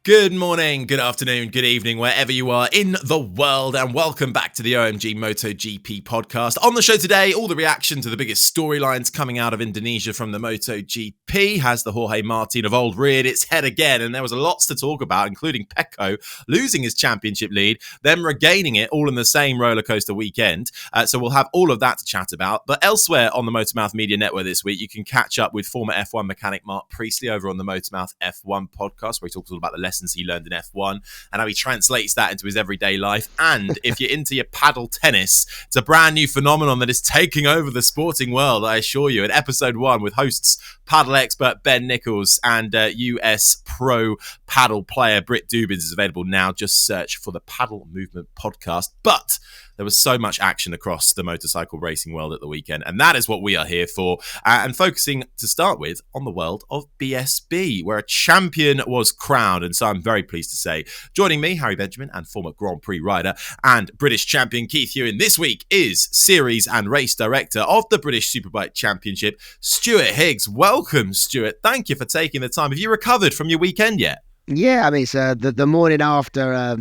Good morning, good afternoon, good evening, wherever you are in the world, and welcome back to the OMG MotoGP podcast. On the show today, all the reaction to the biggest storylines coming out of Indonesia from the MotoGP. Has the Jorge Martin of old reared its head again? And there was lots to talk about, including Pecco losing his championship lead, them regaining it all in the same rollercoaster weekend. So we'll have all of that to chat about. But elsewhere on the MotorMouth Media Network this week, you can catch up with former F1 mechanic Mark Priestley over on the MotorMouth F1 podcast, where he talks all about the lessons he learned in F1 and how he translates that into his everyday life. And if you're into your paddle tennis, it's a brand new phenomenon that is taking over the sporting world, I assure you. In episode 1 with hosts paddle expert Ben Nichols and US pro paddle player Britt Dubins is available now. Just search for the Paddle Movement podcast. But there was so much action across the motorcycle racing world at the weekend, and that is what we are here for. And focusing to start with on the world of BSB, where a champion was crowned. And so I'm very pleased to say, joining me, Harry Benjamin and former Grand Prix rider and British champion Keith Ewan this week is Series and Race Director of the British Superbike Championship, Stuart Higgs. Welcome, Stuart. Thank you for taking the time. Have you recovered from your weekend yet? Yeah, I mean, it's the morning after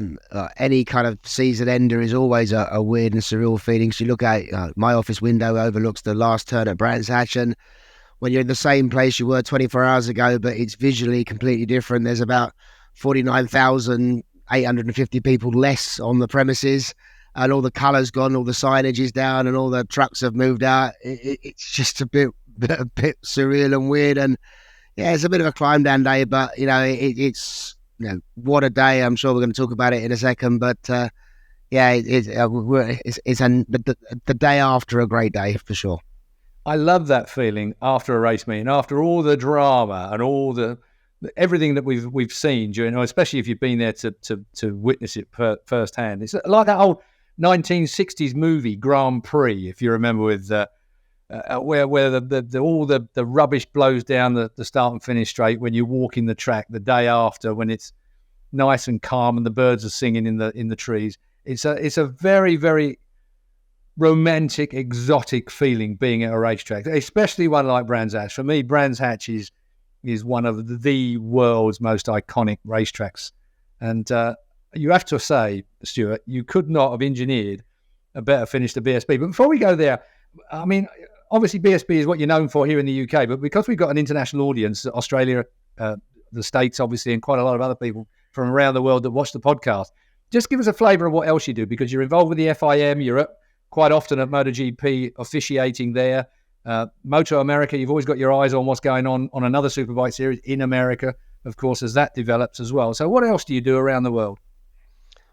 any kind of season ender is always a weird and surreal feeling. So you look out, my office window overlooks the last turn at Brands Hatch, and when you're in the same place you were 24 hours ago, but it's visually completely different. There's about 49,850 people less on the premises, and all the colours gone, all the signage is down, and all the trucks have moved out. It's just a bit surreal and weird, and yeah, it's a bit of a climb down day, but it's what a day. I'm sure we're going to talk about it in a second, but it's the day after a great day for sure. I love that feeling after a race meeting, after all the drama and all the everything that we've seen during, especially if you've been there to witness it firsthand. It's like that old 1960s movie Grand Prix, if you remember, with where all the rubbish blows down the start and finish straight when you walk in the track the day after, when it's nice and calm and the birds are singing in the trees. It's a very, very romantic, exotic feeling being at a racetrack, especially one like Brands Hatch. For me, Brands Hatch is one of the world's most iconic racetracks, and you have to say, Stuart, you could not have engineered a better finish to BSB. But before we go there, I mean, obviously BSB is what you're known for here in the UK, but because we've got an international audience, Australia, the States, obviously, and quite a lot of other people from around the world that watch the podcast, just give us a flavour of what else you do, because you're involved with the FIM, you're quite often at MotoGP officiating there. MotoAmerica, you've always got your eyes on what's going on another Superbike series in America, of course, as that develops as well. So what else do you do around the world?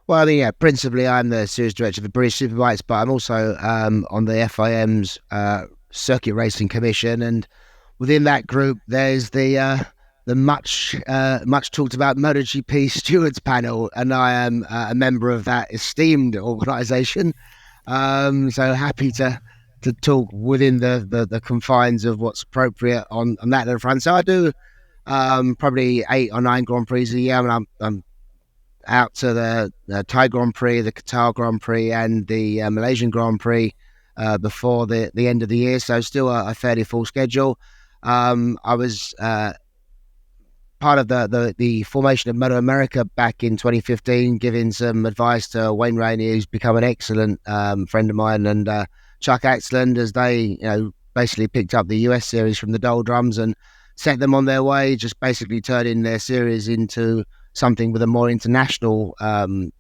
Well, I mean, principally I'm the series director of the British Superbikes, but I'm also on the FIM's Circuit Racing Commission, and within that group there's the much talked about MotoGP Stewards panel, and I am a member of that esteemed organisation. So happy to talk within the confines of what's appropriate on that front. So I do probably 8 or 9 Grand Prix a year. I mean, I'm out to the Thai Grand Prix, the Qatar Grand Prix, and the Malaysian Grand Prix before the end of the year. So still a fairly full schedule. I was part of the formation of MotoAmerica back in 2015, giving some advice to Wayne Rainey, who's become an excellent friend of mine, and Chuck Axland, as they basically picked up the US series from the doldrums and set them on their way, just basically turning their series into something with a more international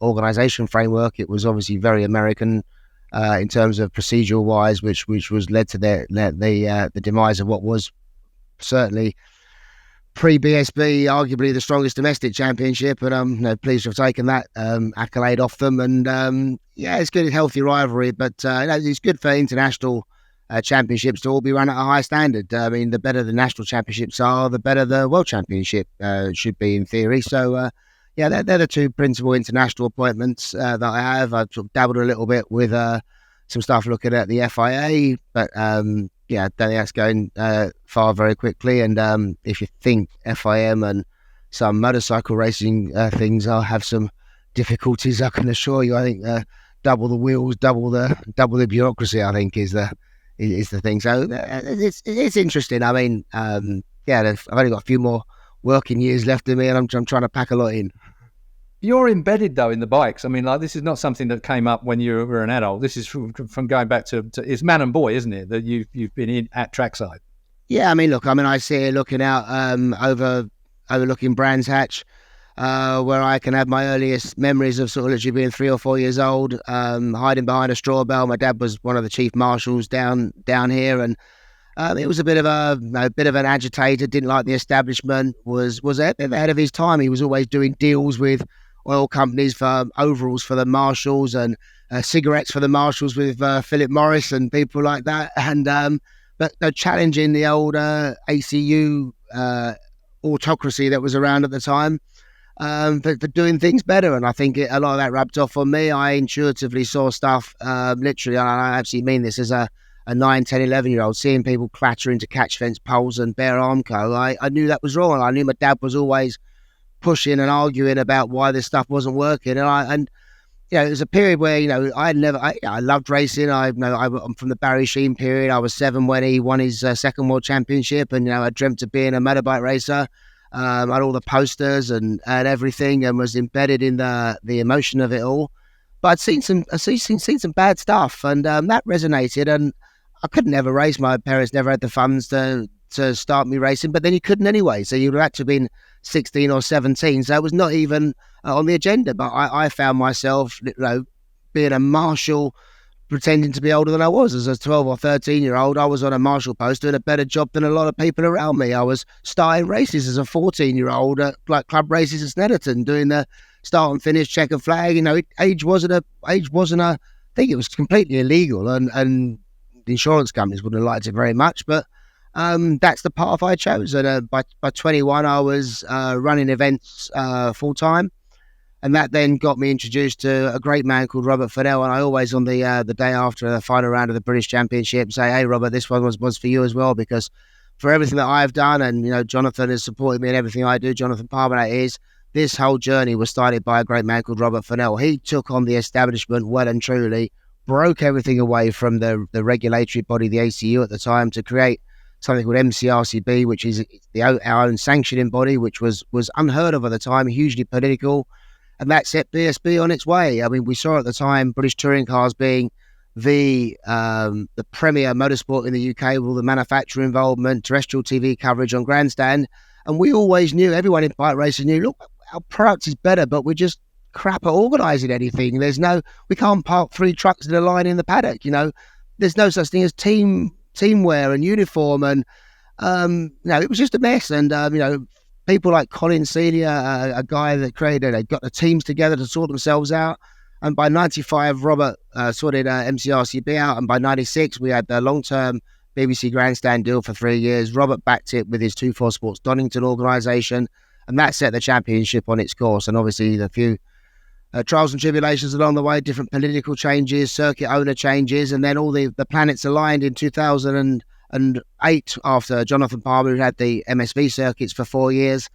organisation framework. It was obviously very American in terms of procedural wise, which was led to the demise of what was certainly pre-BSB arguably the strongest domestic championship, and I'm pleased to have taken that accolade off them. And it's good, healthy rivalry, but it's good for international championships to all be run at a high standard. I mean, the better the national championships are, the better the world championship should be in theory. So they're the two principal international appointments that I have. I've sort of dabbled a little bit with some stuff looking at the FIA, but I don't think that's going far very quickly. And if you think FIM and some motorcycle racing things have some difficulties, I can assure you, I think double the wheels, double the bureaucracy, I think is the thing. So it's interesting. I mean, I've only got a few more working years left in me, and I'm trying to pack a lot in. You're embedded though in the bikes. I mean, like, this is not something that came up when you were an adult. This is from going back to it's man and boy, isn't it? That you've been in at trackside. Yeah, I mean, look, I see it looking out overlooking Brands Hatch, where I can have my earliest memories of sort of literally being 3 or 4 years old, hiding behind a straw bale. My dad was one of the chief marshals down here, and it was a bit of an agitator. Didn't like the establishment. Was ahead of his time. He was always doing deals with oil companies for overalls for the marshals and cigarettes for the marshals with Philip Morris and people like that. And but challenging the old ACU autocracy that was around at the time. For doing things better, and I think a lot of that rubbed off on me. I intuitively saw stuff, literally, and I absolutely mean this, as a 9, 10, 11-year-old, seeing people clatter into catch fence poles and bare armco. I knew that was wrong. I knew my dad was always pushing and arguing about why this stuff wasn't working, and it was a period where I loved racing. I'm from the Barry Sheen period. I was 7 when he won his second world championship, and I dreamt of being a motorbike racer. I had all the posters and everything, and was embedded in the emotion of it all. But I'd seen some bad stuff, and that resonated. And I couldn't ever race. My parents never had the funds to start me racing, but then you couldn't anyway. So you'd have to have been 16 or 17. So it was not even on the agenda. But I found myself, being a marshal, pretending to be older than I was. As a 12 or 13-year-old, I was on a marshal post doing a better job than a lot of people around me. I was starting races as a 14-year-old at club races at Snetterton, doing the start and finish, checker flag. Age wasn't a. I think it was completely illegal, and the insurance companies wouldn't have liked it very much. But that's the path I chose. And by 21, I was running events full time. And that then got me introduced to a great man called Robert Fennell. And I always, on the day after the final round of the British Championship, say, "Hey, Robert, this one was for you as well, because for everything that I've done, and Jonathan has supported me in everything I do. Jonathan Palmer, that is. This whole journey was started by a great man called Robert Fennell. He took on the establishment well and truly, broke everything away from the regulatory body, the ACU at the time, to create something called MCRCB, which is our own sanctioning body, which was unheard of at the time, hugely political." And that set BSB on its way. I mean, we saw at the time British touring cars being the premier motorsport in the UK, with all the manufacturer involvement, terrestrial TV coverage on grandstand. And we always knew, everyone in bike racing knew, look, our product is better, but we're just crap at organising anything. We can't park 3 trucks in a line in the paddock. There's no such thing as teamwear and uniform, and it was just a mess. And people like Colin Senior, a guy that they got the teams together to sort themselves out. And by 95, Robert sorted MCRCB out. And by 96, we had the long-term BBC Grandstand deal for 3 years. Robert backed it with his 24 Sports Donington organisation. And that set the championship on its course. And obviously, the few trials and tribulations along the way, different political changes, circuit owner changes, and then all the planets aligned in 2008 after Jonathan Palmer had the MSV circuits for 4 years.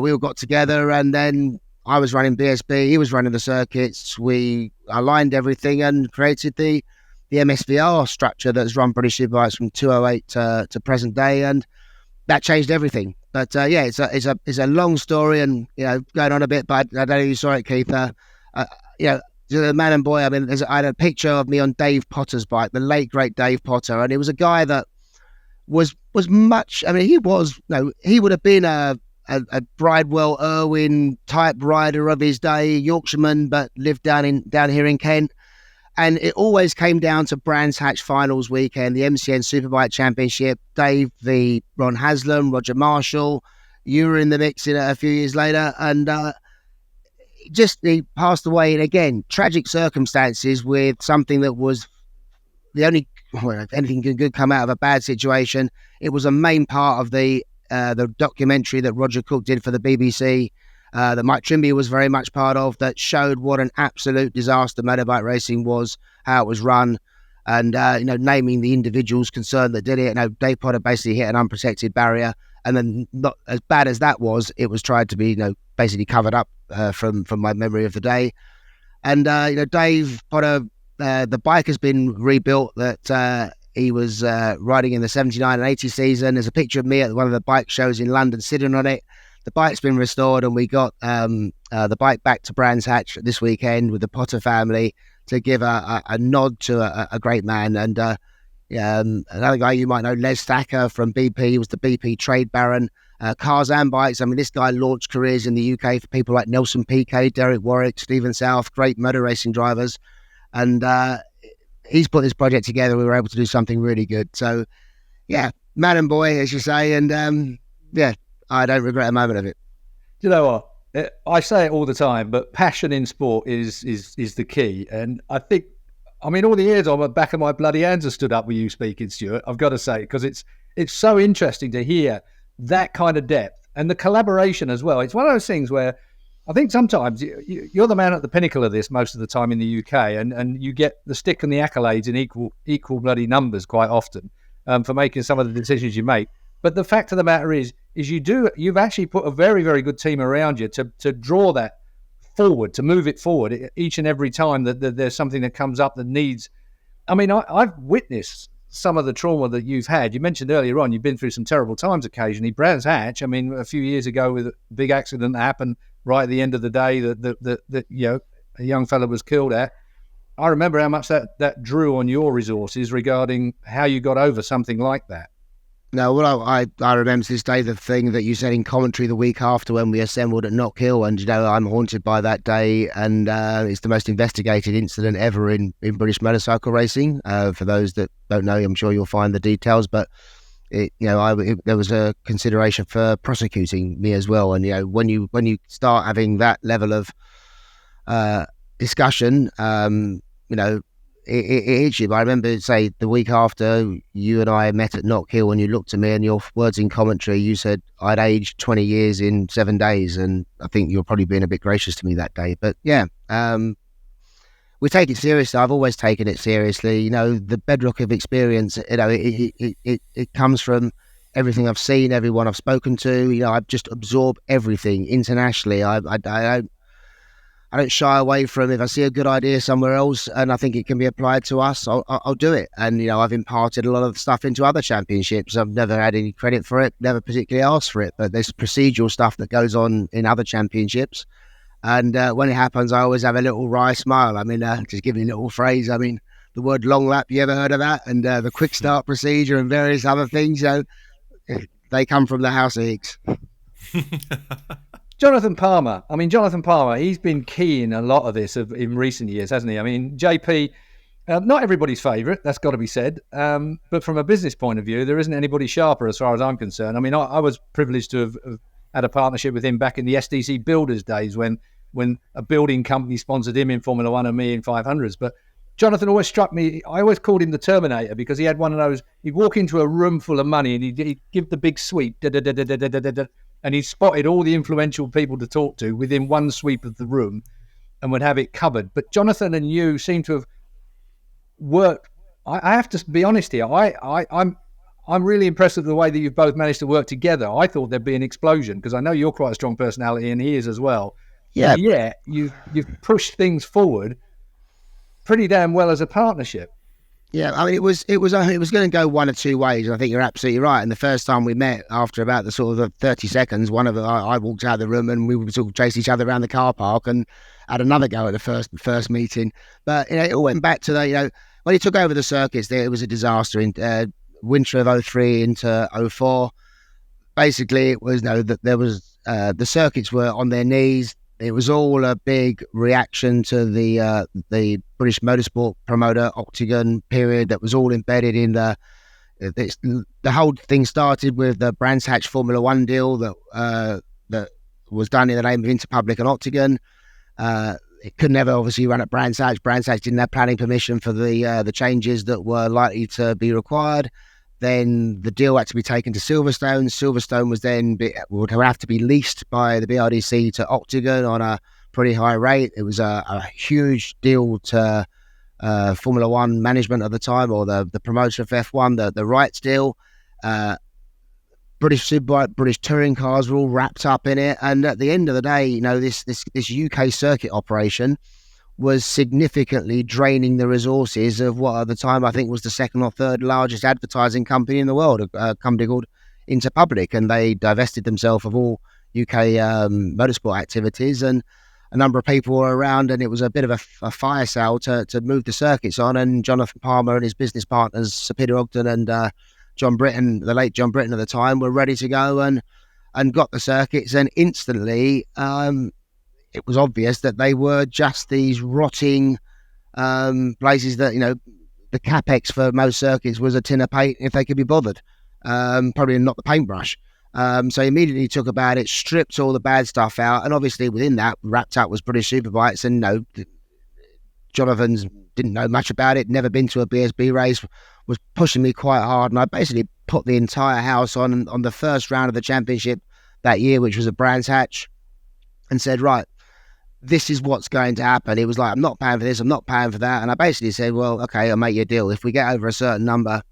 We all got together, and then I was running BSB, he was running the circuits. We aligned everything and created the MSVR structure that's run British Superbikes from 2008 to present day, and that changed everything. But it's a long story, and going on a bit, but I don't know if you saw it, Keith. The man and boy. I mean, I had a picture of me on Dave Potter's bike, the late great Dave Potter, and it was a guy that was much. I mean, he would have been a Bridewell Irwin type rider of his day, Yorkshireman, but lived down here in Kent. And it always came down to Brands Hatch finals weekend, the MCN Superbike Championship. Dave v Ron Haslam, Roger Marshall. You were in the mix a few years later, and he passed away in, again, tragic circumstances, with something that was the only, if anything can good come out of a bad situation. It was a main part of the documentary that Roger Cook did for the BBC, that Mike Trimby was very much part of, that showed what an absolute disaster motorbike racing was, how it was run, and naming the individuals concerned that did it. Dave Potter basically hit an unprotected barrier, and then, not as bad as that was, it was tried to be basically covered up from my memory of the day. And Dave Potter, the bike has been rebuilt that he was riding in the 79 and 80 season. There's a picture of me at one of the bike shows in London sitting on it. the bike's been restored, and we got the bike back to Brands Hatch this weekend with the Potter family to give a nod to a great man. And another guy you might know, Les Thacker from BP, he was the BP trade baron. Cars and bikes. I mean, this guy launched careers in the UK for people like Nelson Piquet, Derek Warwick, Stephen South, great motor racing drivers. And he's put this project together. We were able to do something really good. So, yeah, man and boy, as you say. And, I don't regret a moment of it. You know what? I say it all the time, but passion in sport is the key. And I think, I mean, all the years on the back of my bloody hands have stood up with you speaking, Stuart, I've got to say, because it's so interesting to hear that kind of depth and the collaboration as well. It's one of those things where I think sometimes you're the man at the pinnacle of this most of the time in the UK, and you get the stick and the accolades in equal bloody numbers quite often for making some of the decisions you make. But the fact of the matter is you've actually put a very, very good team around you to draw that forward, to move it forward each and every time that there's something that comes up that needs. I mean, I've witnessed some of the trauma that you've had. You mentioned earlier on you've been through some terrible times occasionally. Brands Hatch, I mean, a few years ago with a big accident that happened right at the end of the day that a young fella was killed at. I remember how much that drew on your resources regarding how you got over something like that. No, well, I remember to this day the thing that you said in commentary the week after when we assembled at Knock Hill, and I'm haunted by that day, and it's the most investigated incident ever in British motorcycle racing. For those that don't know, I'm sure you'll find the details, but there was a consideration for prosecuting me as well. And when you start having that level of discussion, it hits you. But I remember, say, the week after you and I met at Knock Hill, and you looked at me and your words in commentary, you said I'd aged 20 years in 7 days. And I think you're probably being a bit gracious to me that day. But yeah, we take it seriously. I've always taken it seriously. The bedrock of experience, it comes from everything I've seen, everyone I've spoken to. I've just absorbed everything internationally. I don't shy away from, if I see a good idea somewhere else and I think it can be applied to us, I'll do it. And, I've imparted a lot of stuff into other championships. I've never had any credit for it, never particularly asked for it, but there's procedural stuff that goes on in other championships. And when it happens, I always have a little wry smile. I mean, just give me a little phrase. I mean, the word long lap, you ever heard of that? And the quick start procedure and various other things, they come from the House of Higgs. Jonathan Palmer, he's been key in a lot of this in recent years, hasn't he? I mean, JP, not everybody's favourite, that's got to be said. But from a business point of view, there isn't anybody sharper as far as I'm concerned. I mean, I was privileged to have had a partnership with him back in the SDC Builders days when a building company sponsored him in Formula One and me in 500s. But Jonathan always struck me, I always called him the Terminator because he had one of those, he'd walk into a room full of money and he'd give the big sweep, and he spotted all the influential people to talk to within one sweep of the room and would have it covered. But Jonathan and you seem to have worked. I have to be honest here. I'm really impressed with the way that you've both managed to work together. I thought there'd be an explosion because I know you're quite a strong personality and he is as well. Yeah. Yeah, you've pushed things forward pretty damn well as a partnership. Yeah, I mean, it was going to go one of two ways. I think you're absolutely right. And the first time we met, after about the sort of the 30 seconds, I walked out of the room and we would sort of chase each other around the car park and had another go at the first meeting. But it all went back to when he took over the circuits, it was a disaster in winter of 2003 into 2004. Basically, it was that there was the circuits were on their knees. It was all a big reaction to the British motorsport promoter Octagon period that was all embedded in the whole thing started with the Brands Hatch Formula One deal that was done in the name of Interpublic and Octagon. It could never obviously run at Brands Hatch. Brands Hatch didn't have planning permission for the changes that were likely to be required. Then the deal had to be taken to Silverstone. Silverstone would have to be leased by the BRDC to Octagon on a pretty high rate. It was a huge deal to Formula One management at the time, or the promoter of F1, the rights deal. British Superbike, British touring cars were all wrapped up in it. And at the end of the day, this UK circuit operation was significantly draining the resources of what at the time I think was the second or third largest advertising company in the world, a company called Interpublic, and they divested themselves of all UK motorsport activities, and a number of people were around, and it was a bit of a fire sale to move the circuits on. And Jonathan Palmer and his business partners, Sir Peter Ogden and John Britton, the late John Britton at the time, were ready to go and got the circuits. And instantly, it was obvious that they were just these rotting places that, the capex for most circuits was a tin of paint if they could be bothered. Probably not the paintbrush. So he immediately took about it, stripped all the bad stuff out, and obviously within that, wrapped up was British Superbikes. And Jonathan's didn't know much about it, never been to a BSB race, was pushing me quite hard, and I basically put the entire house on the first round of the championship that year, which was a Brands Hatch, and said, right, this is what's going to happen. He was like, I'm not paying for this, I'm not paying for that. And I basically said, well, okay, I'll make you a deal. If we get over a certain number,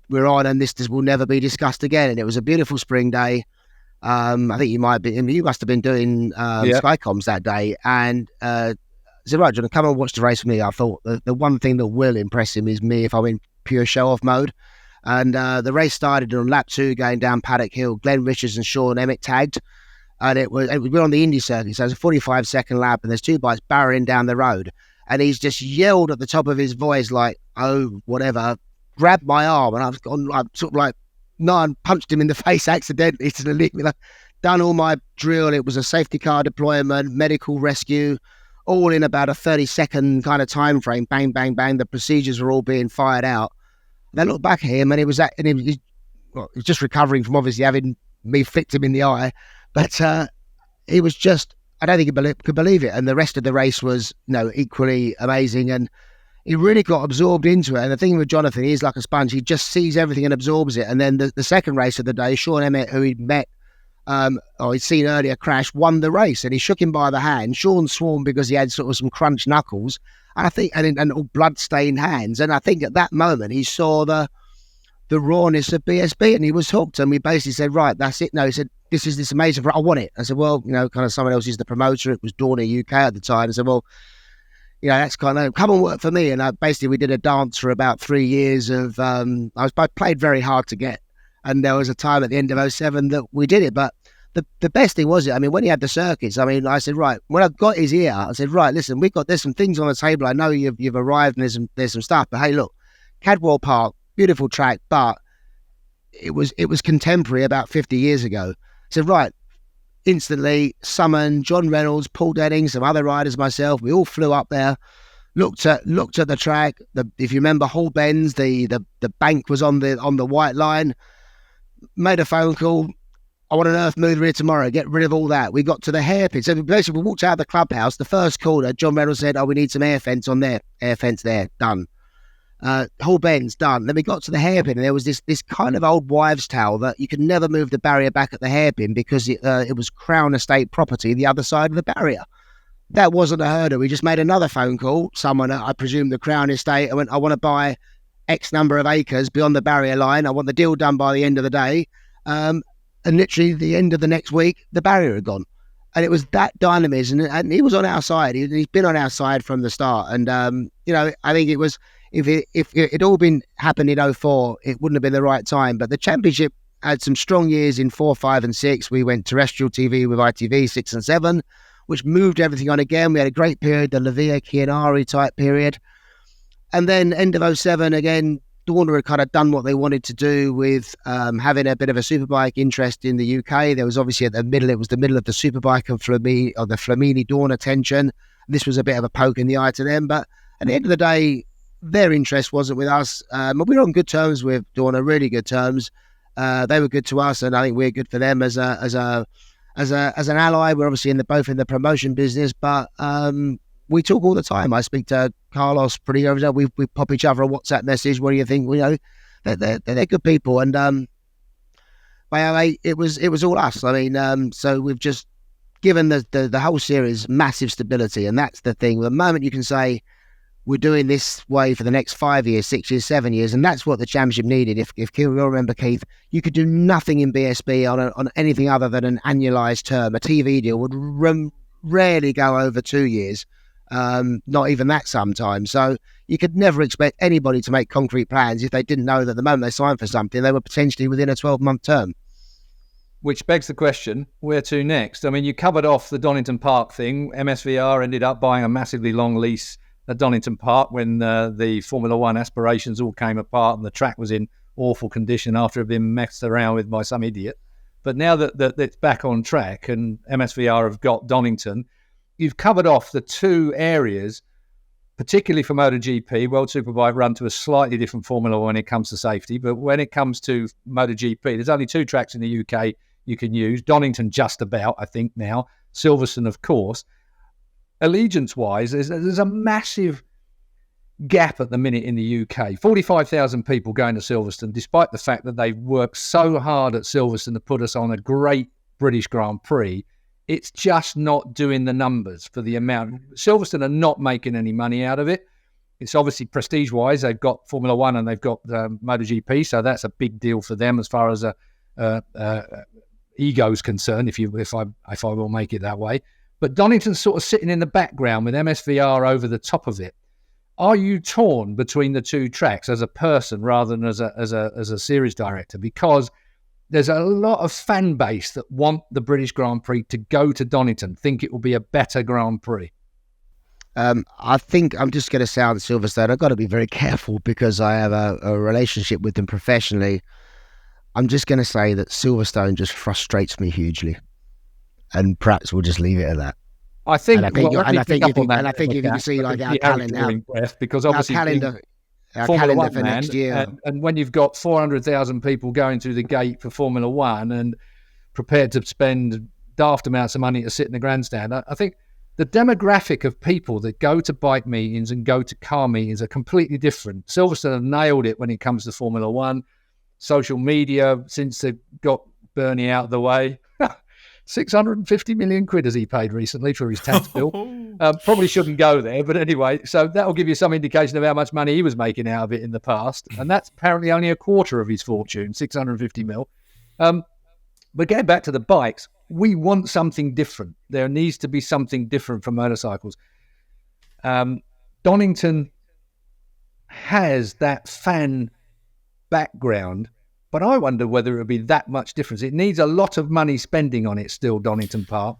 we're on, and this will never be discussed again. And it was a beautiful spring day. I think you must have been doing Skycoms that day. And I said, right, John, come and watch the race with me. I thought the one thing that will impress him is me if I'm in pure show-off mode. And the race started on lap 2 going down Paddock Hill. Glenn Richards and Sean Emmett tagged. And we're on the Indy circuit, so it's a 45-second lap, and there's 2 bikes barreling down the road. And he's just yelled at the top of his voice, like, oh, whatever, grabbed my arm. And I'm sort of like, no, I punched him in the face accidentally to the lead. Done all my drill. It was a safety car deployment, medical rescue, all in about a 30-second kind of time frame. Bang, bang, bang. The procedures were all being fired out. And I looked back at him, and he was just recovering from obviously having me flicked him in the eye. But he was just, I don't think he could believe it. And the rest of the race was, equally amazing. And he really got absorbed into it. And the thing with Jonathan, he's like a sponge. He just sees everything and absorbs it. And then the second race of the day, Sean Emmett, who he'd met, he'd seen earlier crash, won the race. And he shook him by the hand. Sean swarmed because he had sort of some crunched knuckles. And I think, and all blood-stained hands. And I think at that moment, he saw the rawness of BSB, and he was hooked. And we basically said, right, that's it. No, he said, this is this amazing, I want it. I said, well, kind of someone else is the promoter. It was Dorna UK at the time. I said, well, that's kind of, come and work for me. And basically we did a dance for about 3 years of, I played very hard to get. And there was a time at the end of 2007 that we did it. But the best thing was when he had the circuits, I said, right, when I got his ear, I said, right, listen, there's some things on the table. I know you've arrived and there's some stuff, but hey, look, Cadwell Park, beautiful track, but it was contemporary about 50 years ago. I said, right, instantly summoned John Reynolds, Paul Denning, some other riders, myself. We all flew up there, looked at the track. If you remember Hall Bends, the bank was on the white line. Made a phone call. I want an earth mover here tomorrow. Get rid of all that. We got to the hairpin. So basically, we walked out of the clubhouse. The first corner, John Reynolds said, "Oh, we need some air fence on there. Air fence there, done." Hall Bends done. Then we got to the hairpin, and there was this kind of old wives' tale that you could never move the barrier back at the hairpin because it was Crown Estate property the other side of the barrier. That wasn't a hurdle. We just made another phone call. Someone, I presume the Crown Estate, I went, I want to buy X number of acres beyond the barrier line. I want the deal done by the end of the day. And literally the end of the next week, the barrier had gone. And it was that dynamism, and he was on our side. He's been on our side from the start. And, I think it was, if it all been happened in 2004, it wouldn't have been the right time. But the championship had some strong years in 4, 5 and 6. We went terrestrial TV with ITV 6 and 7, which moved everything on again. We had a great period, the Lavia Chianari type period. And then end of 2007, again, Dorna had kind of done what they wanted to do with having a bit of a superbike interest in the UK. There was obviously it was the middle of the superbike and the Flamini-Dorna tension. This was a bit of a poke in the eye to them. But at the end of the day, their interest wasn't with us. But we were on good terms with Dorna, really good terms. They were good to us, and I think we're good for them as an ally. We're obviously both in the promotion business, but we talk all the time. I speak to Carlos pretty over. We pop each other a WhatsApp message. What do you think? They're good people, and it was all us. So we've just given the whole series massive stability, and that's the thing. The moment you can say, we're doing this way for the next 5 years, 6 years, 7 years, and that's what the championship needed. If you'll remember, Keith, you could do nothing in BSB on anything other than an annualised term. A TV deal would rarely go over 2 years, not even that sometimes. So you could never expect anybody to make concrete plans if they didn't know that the moment they signed for something, they were potentially within a 12-month term. which begs the question, where to next? I mean, you covered off the Donington Park thing. MSVR ended up buying a massively long lease at Donington Park when the Formula One aspirations all came apart and the track was in awful condition after it had been messed around with by some idiot. But now that it's back on track and MSVR have got Donington, you've covered off the two areas, particularly for MotoGP. World Superbike run to a slightly different formula when it comes to safety, but when it comes to MotoGP, there's only two tracks in the UK you can use. Donington just about, I think now. Silverstone, of course. Allegiance-wise, there's a massive gap at the minute in the UK. 45,000 people going to Silverstone, despite the fact that they've worked so hard at Silverstone to put us on a great British Grand Prix. It's just not doing the numbers for the amount. Silverstone are not making any money out of it. It's obviously prestige-wise. They've got Formula One and they've got MotoGP, so that's a big deal for them as far as ego is concerned, if I will make it that way. But Donington's sort of sitting in the background with MSVR over the top of it. Are you torn between the two tracks as a person rather than as a series director? Because there's a lot of fan base that want the British Grand Prix to go to Donington, think it will be a better Grand Prix. I think I'm just going to sound Silverstone. I've got to be very careful because I have a relationship with them professionally. I'm just going to say that Silverstone just frustrates me hugely, and perhaps we'll just leave it at that. I think, if you can see like our calendar, because obviously our calendar for next year, and when you've got 400,000 people going through the gate for Formula One and prepared to spend daft amounts of money to sit in the grandstand, I think the demographic of people that go to bike meetings and go to car meetings are completely different. Silverstone have nailed it when it comes to Formula One. Social media, since they got Bernie out of the way, 650 million quid has he paid recently for his tax bill. Probably shouldn't go there, but anyway, so that will give you some indication of how much money he was making out of it in the past, and that's apparently only a quarter of his fortune, 650 mil. But getting back to the bikes, we want something different. There needs to be something different for motorcycles. Donington has that fan background, but I wonder whether it would be that much difference. It needs a lot of money spending on it still, Donington Park.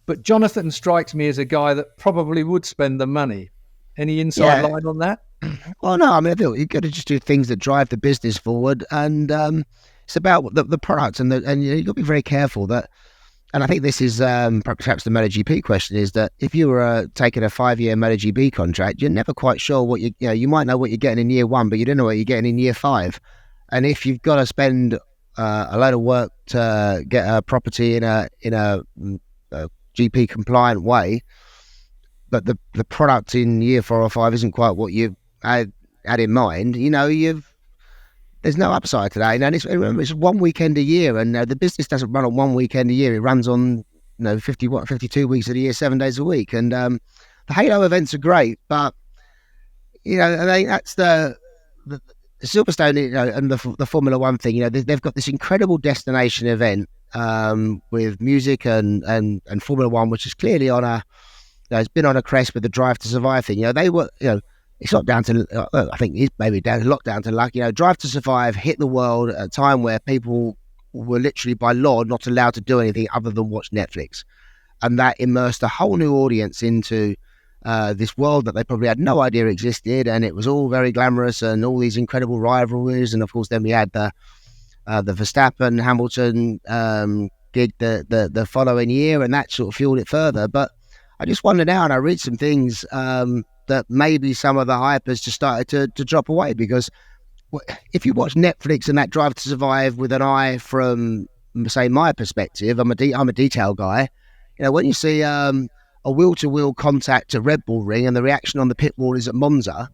But Jonathan strikes me as a guy that probably would spend the money. Any inside line on that? Well, no, I mean, I feel you've got to just do things that drive the business forward, and it's about the product, and you've got to be very careful that. And I think this is perhaps the MotoGP question is that if you were taking a 5-year MotoGP contract, you're never quite sure what you might know what you're getting in year 1, but you don't know what you're getting in year 5. And if you've got to spend a load of work to get a property in a GP compliant way, but the product in year 4 or 5 isn't quite what you had in mind, there's no upside to that. Remember, it's 1 weekend a year, and the business doesn't run on 1 weekend a year. It runs on 52 weeks of the year, 7 days a week. And the Halo events are great, but I think that's the Silverstone, and the Formula One thing. They've got this incredible destination event with music and Formula One, which is clearly on it's been on a crest with the Drive to Survive thing. They were it's not down to, I think it's maybe down to lockdown to luck. Drive to Survive hit the world at a time where people were literally by law not allowed to do anything other than watch Netflix. And that immersed a whole new audience into this world that they probably had no idea existed. And it was all very glamorous and all these incredible rivalries. And of course, then we had the Verstappen Hamilton gig the following year, and that sort of fueled it further. But I just wonder now, and I read some things that maybe some of the hype has just started to drop away, because if you watch Netflix and that Drive to Survive with an eye from, say, my perspective, I'm a detail guy. When you see a wheel-to-wheel contact at Red Bull Ring and the reaction on the pit wall is at Monza,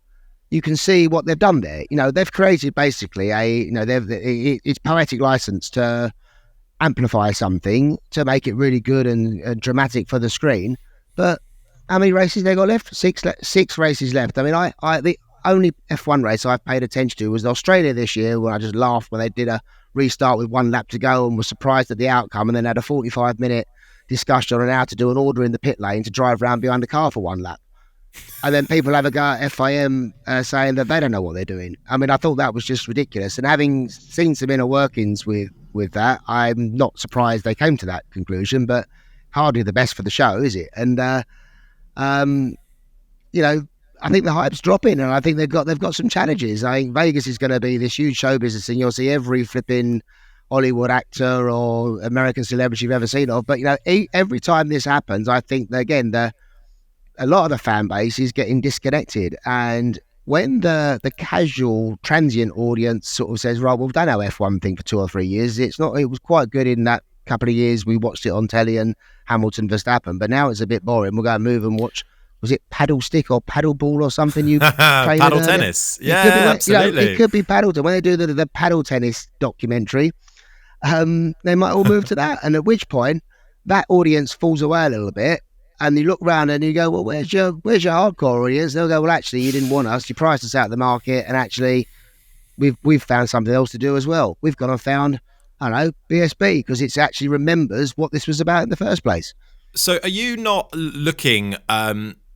you can see what they've done there. They've created basically it's poetic license to amplify something to make it really good and dramatic for the screen. But how many races they got left? Six races left. I mean, the only F1 race I've paid attention to was Australia this year, when I just laughed when they did a restart with 1 lap to go and was surprised at the outcome, and then had a 45-minute discussion on how to do an order in the pit lane to drive around behind the car for 1 lap. And then people have a go at FIM saying that they don't know what they're doing. I mean, I thought that was just ridiculous. And having seen some inner workings with with that. I'm not surprised they came to that conclusion, but hardly the best for the show, is it? And I think the hype's dropping, and I think they've got some challenges. I think Vegas is going to be this huge show business thing. You'll see every flipping Hollywood actor or American celebrity you've ever seen of. But every time this happens, I think that, again, a lot of the fan base is getting disconnected. And when the casual transient audience sort of says, right, we've done our F1 thing for 2 or 3 years, it was quite good in that couple of years we watched it on telly and Hamilton Verstappen, but now it's a bit boring. We'll go and move and watch, was it paddle stick or paddle ball or something you played paddle tennis? Yeah, absolutely. It could be paddle tennis. When they do the paddle tennis documentary, they might all move to that, and at which point that audience falls away a little bit. And you look around and you go, well, where's your hardcore audience? They'll go, well, actually, you didn't want us. You priced us out of the market, and actually, we've found something else to do as well. We've gone and found, I don't know, BSB, because it actually remembers what this was about in the first place. So, are you not looking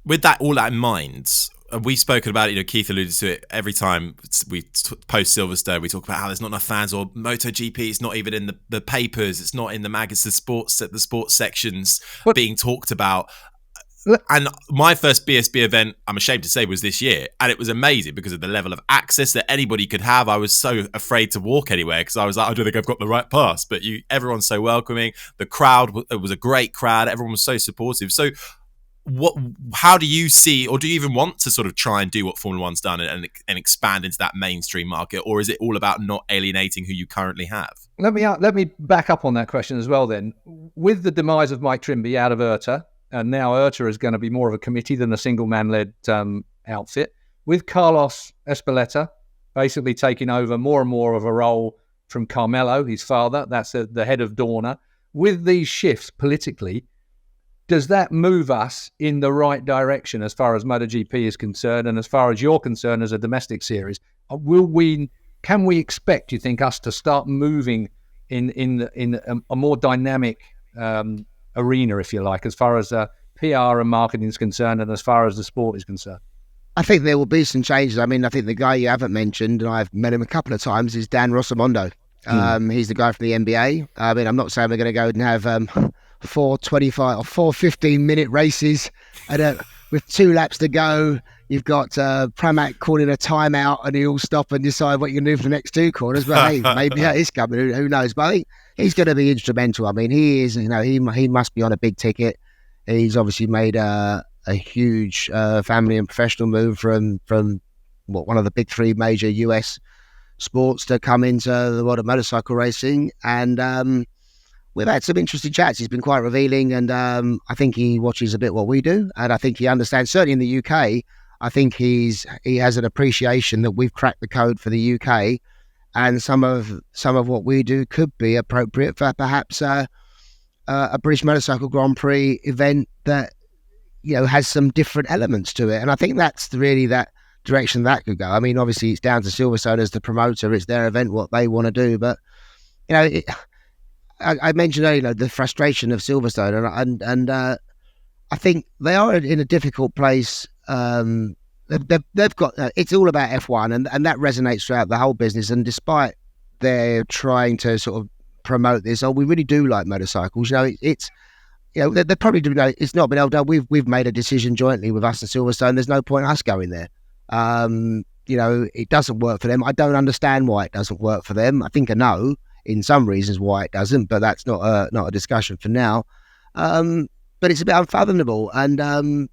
with that all that in mind? We've spoken about it. Keith alluded to it. Every time we post Silverstone, we talk about how there's not enough fans, or MotoGP. It's not even in the papers. It's not in the magazines, the sports sections being talked about. And my first BSB event, I'm ashamed to say, was this year, and it was amazing because of the level of access that anybody could have. I was so afraid to walk anywhere because I was like, I don't think I've got the right pass. But everyone's so welcoming. The crowd, it was a great crowd. Everyone was so supportive. So, how do you see, or do you even want to sort of try and do what Formula One's done and expand into that mainstream market, or is it all about not alienating who you currently have? Let me back up on that question as well. Then, with the demise of Mike Trimby out of IRTA, and now IRTA is going to be more of a committee than a single man-led outfit, with Carlos Espeleta basically taking over more and more of a role from Carmelo, his father. That's the head of Dorna. With these shifts politically, does that move us in the right direction as far as MotoGP is concerned, and as far as you're concerned as a domestic series? Can we expect, you think, us to start moving in a more dynamic arena, if you like, as far as PR and marketing is concerned, and as far as the sport is concerned? I think there will be some changes. I mean, I think the guy you haven't mentioned, and I've met him a couple of times, is Dan Rossamondo. He's the guy from the NBA. I mean, I'm not saying we're going to go and have 4 25 or 4 15-minute races with 2 laps to go. You've got Pramac calling a timeout, and he'll stop and decide what you can do for the next 2 corners. But hey, maybe that is coming. Who knows? But I think he's going to be instrumental. I mean, he is. He must be on a big ticket. He's obviously made a huge family and professional move from one of the big 3 major US sports to come into the world of motorcycle racing. And we've had some interesting chats. He's been quite revealing, and I think he watches a bit what we do, and I think he understands. Certainly in the UK, I think he has an appreciation that we've cracked the code for the UK, and some of what we do could be appropriate for perhaps a British Motorcycle Grand Prix event that has some different elements to it. And I think that's really that direction that could go. I mean, obviously it's down to Silverstone as the promoter. It's their event, what they want to do, but I mentioned earlier the frustration of Silverstone, and I think they are in a difficult place. They've got it's all about F1, and that resonates throughout the whole business. And despite they're trying to sort of promote this, we really do like motorcycles. They probably do know it's not been able to. We've made a decision jointly with us and Silverstone. There's no point us going there. It doesn't work for them. I don't understand why it doesn't work for them. I think I know in some reasons why it doesn't, but that's not a discussion for now. But it's a bit unfathomable, and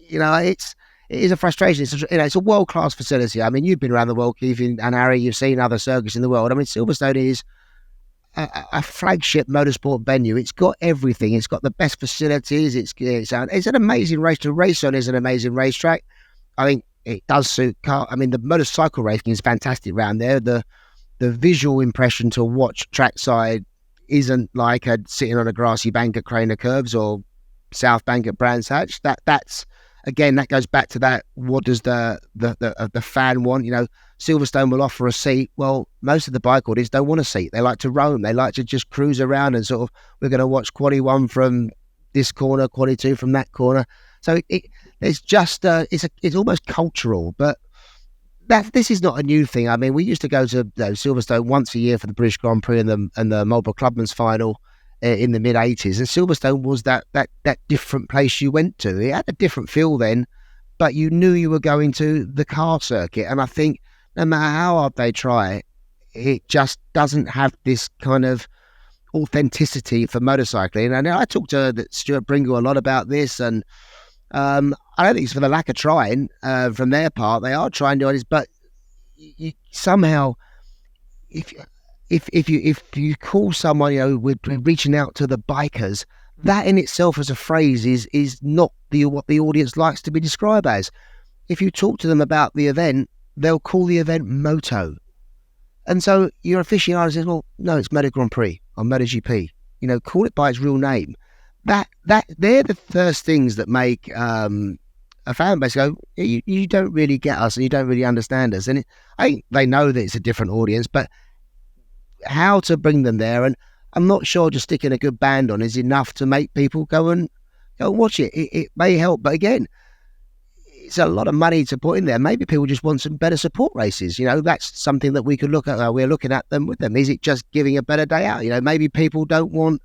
it is a frustration. It's a world-class facility. I mean, you've been around the world, Keith and Harry. You've seen other circuits in the world. I mean, Silverstone is a flagship motorsport venue. It's got everything. It's got the best facilities. It's an amazing race to race on. It's an amazing racetrack. I think it does suit car. I mean, the motorcycle racing is fantastic around there. The visual impression to watch trackside isn't like sitting on a grassy bank at Craner Curves or South Bank at Brands Hatch. That's again, that goes back to that. What does the fan want? Silverstone will offer a seat. Well, most of the bike audience don't want a seat. They like to roam. They like to just cruise around and sort of, we're going to watch quali 1 from this corner, quali 2 from that corner. So it's just it's almost cultural, but this is not a new thing. I mean, we used to go to Silverstone once a year for the British Grand Prix and the Marlborough Clubman's final in the mid '80s, and Silverstone was that different place you went to. It had a different feel then, but you knew you were going to the car circuit. And I think no matter how hard they try, it just doesn't have this kind of authenticity for motorcycling. And I talked to Stuart Bringle a lot about this, and I don't think it's for the lack of trying from their part. They are trying to do this, but you somehow, if you call someone, we're reaching out to the bikers, that in itself as a phrase is not what the audience likes to be described as. If you talk to them about the event, they'll call the event Moto. And so your aficionado says, well, no, it's Moto Grand Prix or MotoGP. Call it by its real name. That they're the first things that make a fan base go, you don't really get us and you don't really understand us. And I think they know that it's a different audience, but how to bring them there, and I'm not sure just sticking a good band on is enough to make people go and watch it. It may help, but again, it's a lot of money to put in there. Maybe people just want some better support races. That's something that we could look at. We're looking at them with them. Is it just giving a better day out? Maybe people don't want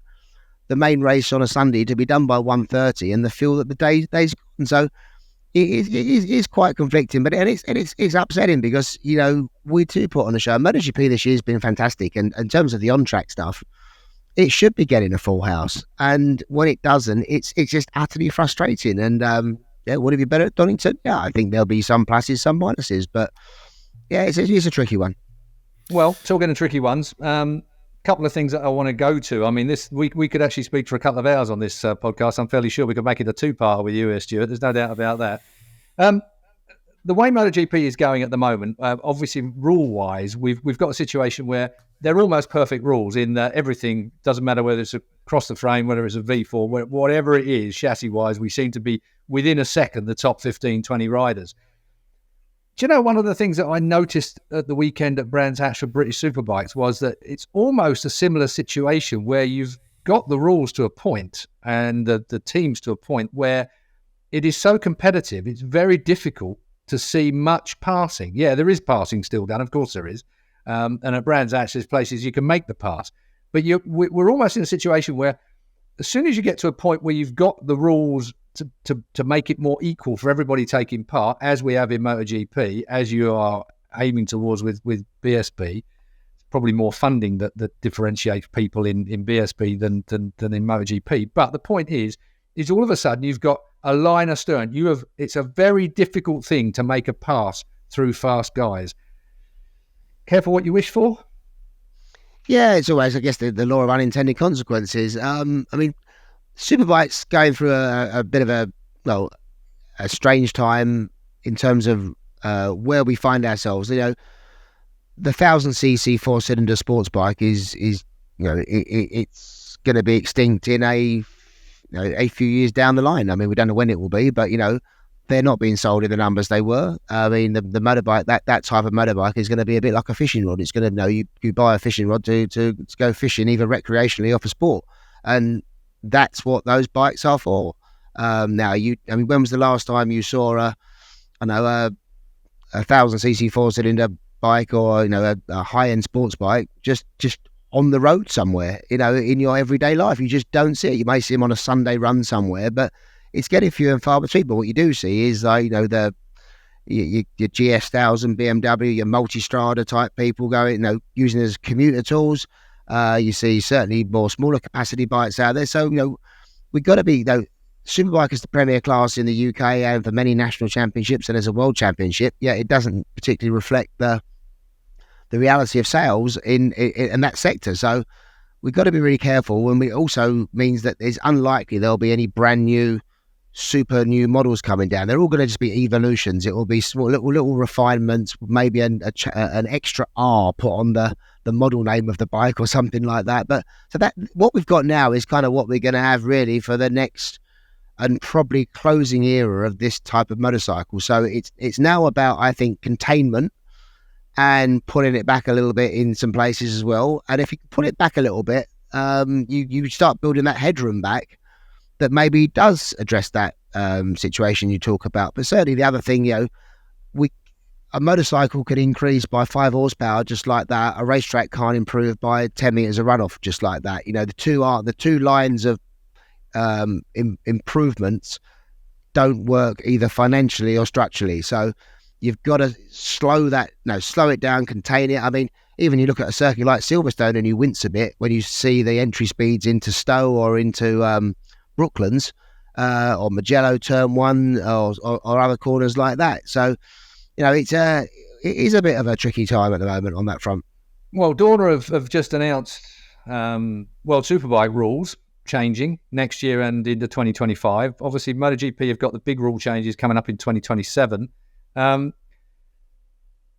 the main race on a Sunday to be done by 1:30 and they feel that the day's gone. So it is quite conflicting, but it's upsetting because, we do put on the show. MotoGP this year has been fantastic. And in terms of the on-track stuff, it should be getting a full house. And when it doesn't, it's just utterly frustrating. And, would it be better at Donington? Yeah, I think there'll be some pluses, some minuses, but yeah, it's a tricky one. Well, talking of tricky ones, couple of things that I want to go to. I mean, we could actually speak for a couple of hours on this podcast. I'm fairly sure we could make it a two-parter with you, Stuart. There's no doubt about that. The way MotoGP is going at the moment, obviously rule-wise, we've got a situation where they're almost perfect rules in that everything doesn't matter whether it's across the frame, whether it's a V4, whatever it is, chassis-wise, we seem to be within a second the top 15, 20 riders. Do you know, one of the things that I noticed at the weekend at Brands Hatch for British Superbikes was that it's almost a similar situation where you've got the rules to a point and the teams to a point where it is so competitive, it's very difficult to see much passing. Yeah, there is passing still done, of course there is. And at Brands Hatch, there's places you can make the pass. But we're almost in a situation where as soon as you get to a point where you've got the rules to make it more equal for everybody taking part, as we have in MotoGP, as you are aiming towards with BSB, it's probably more funding that differentiates people in BSB than in MotoGP. But the point is all of a sudden you've got a line astern. It's a very difficult thing to make a pass through fast guys. Careful what you wish for? Yeah, it's always, I guess, the law of unintended consequences. I mean, Superbike's going through a bit of a strange time in terms of where we find ourselves. The 1000cc 4-cylinder sports bike is it's going to be extinct in a few years down the line. I mean, we don't know when it will be, but they're not being sold in the numbers they were. I mean, the motorbike, that type of motorbike is going to be a bit like a fishing rod. It's going to you buy a fishing rod to go fishing either recreationally or for sport, and that's what those bikes are for. Now, when was the last time you saw a 1000cc 4-cylinder bike or a high-end sports bike just on the road somewhere? In your everyday life, you just don't see it. You may see them on a Sunday run somewhere, but it's getting few and far between. But what you do see is your GS 1000 BMW, your multi-strada type people going, using it as commuter tools. You see certainly more smaller capacity bikes out there. So, we've got to be, Superbike is the premier class in the UK and for many national championships and as a world championship. Yeah, it doesn't particularly reflect the reality of sales in that sector. So we've got to be really careful. And it also means that it's unlikely there'll be any brand new, super new models coming down. They're all going to just be evolutions. It will be small little refinements, maybe an extra R put on the model name of the bike or something like that. But so that what we've got now is kind of what we're going to have really for the next and probably closing era of this type of motorcycle. So it's now about, I think, containment and putting it back a little bit in some places as well. And if you put it back a little bit, you start building that headroom back that maybe does address that situation you talk about. But certainly the other thing, a motorcycle could increase by 5 horsepower just like that. A racetrack can't improve by 10 meters of runoff just like that. The two lines of improvements don't work either financially or structurally. So you've got to slow it down, contain it. I mean, even you look at a circuit like Silverstone and you wince a bit when you see the entry speeds into Stowe or into Brooklands or Mugello Turn 1 or other corners like that. So, it is a bit of a tricky time at the moment on that front. Well, Dorna have just announced World Superbike rules changing next year and into 2025. Obviously, MotoGP have got the big rule changes coming up in 2027.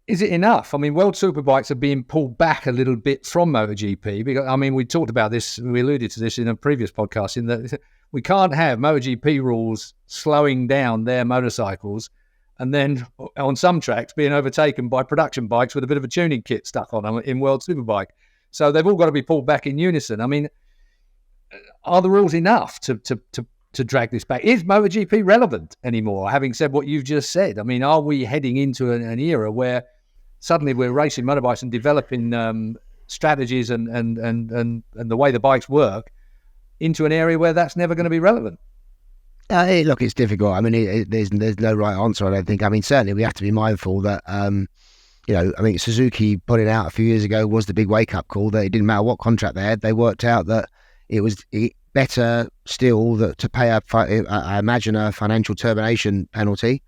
Is it enough? I mean, World Superbikes are being pulled back a little bit from MotoGP because, we talked about this, we alluded to this in a previous podcast, in that we can't have MotoGP rules slowing down their motorcycles and then on some tracks being overtaken by production bikes with a bit of a tuning kit stuck on them in World Superbike. So they've all got to be pulled back in unison. I mean, are the rules enough to drag this back? Is MotoGP relevant anymore? Having said what you've just said, I mean, are we heading into an era where suddenly we're racing motorbikes and developing strategies and the way the bikes work into an area where that's never going to be relevant? Look, it's difficult. I mean, there's no right answer, I don't think. I mean, certainly we have to be mindful that, Suzuki put it out a few years ago was the big wake-up call that it didn't matter what contract they had. They worked out that it was better still that to pay I imagine a financial termination penalty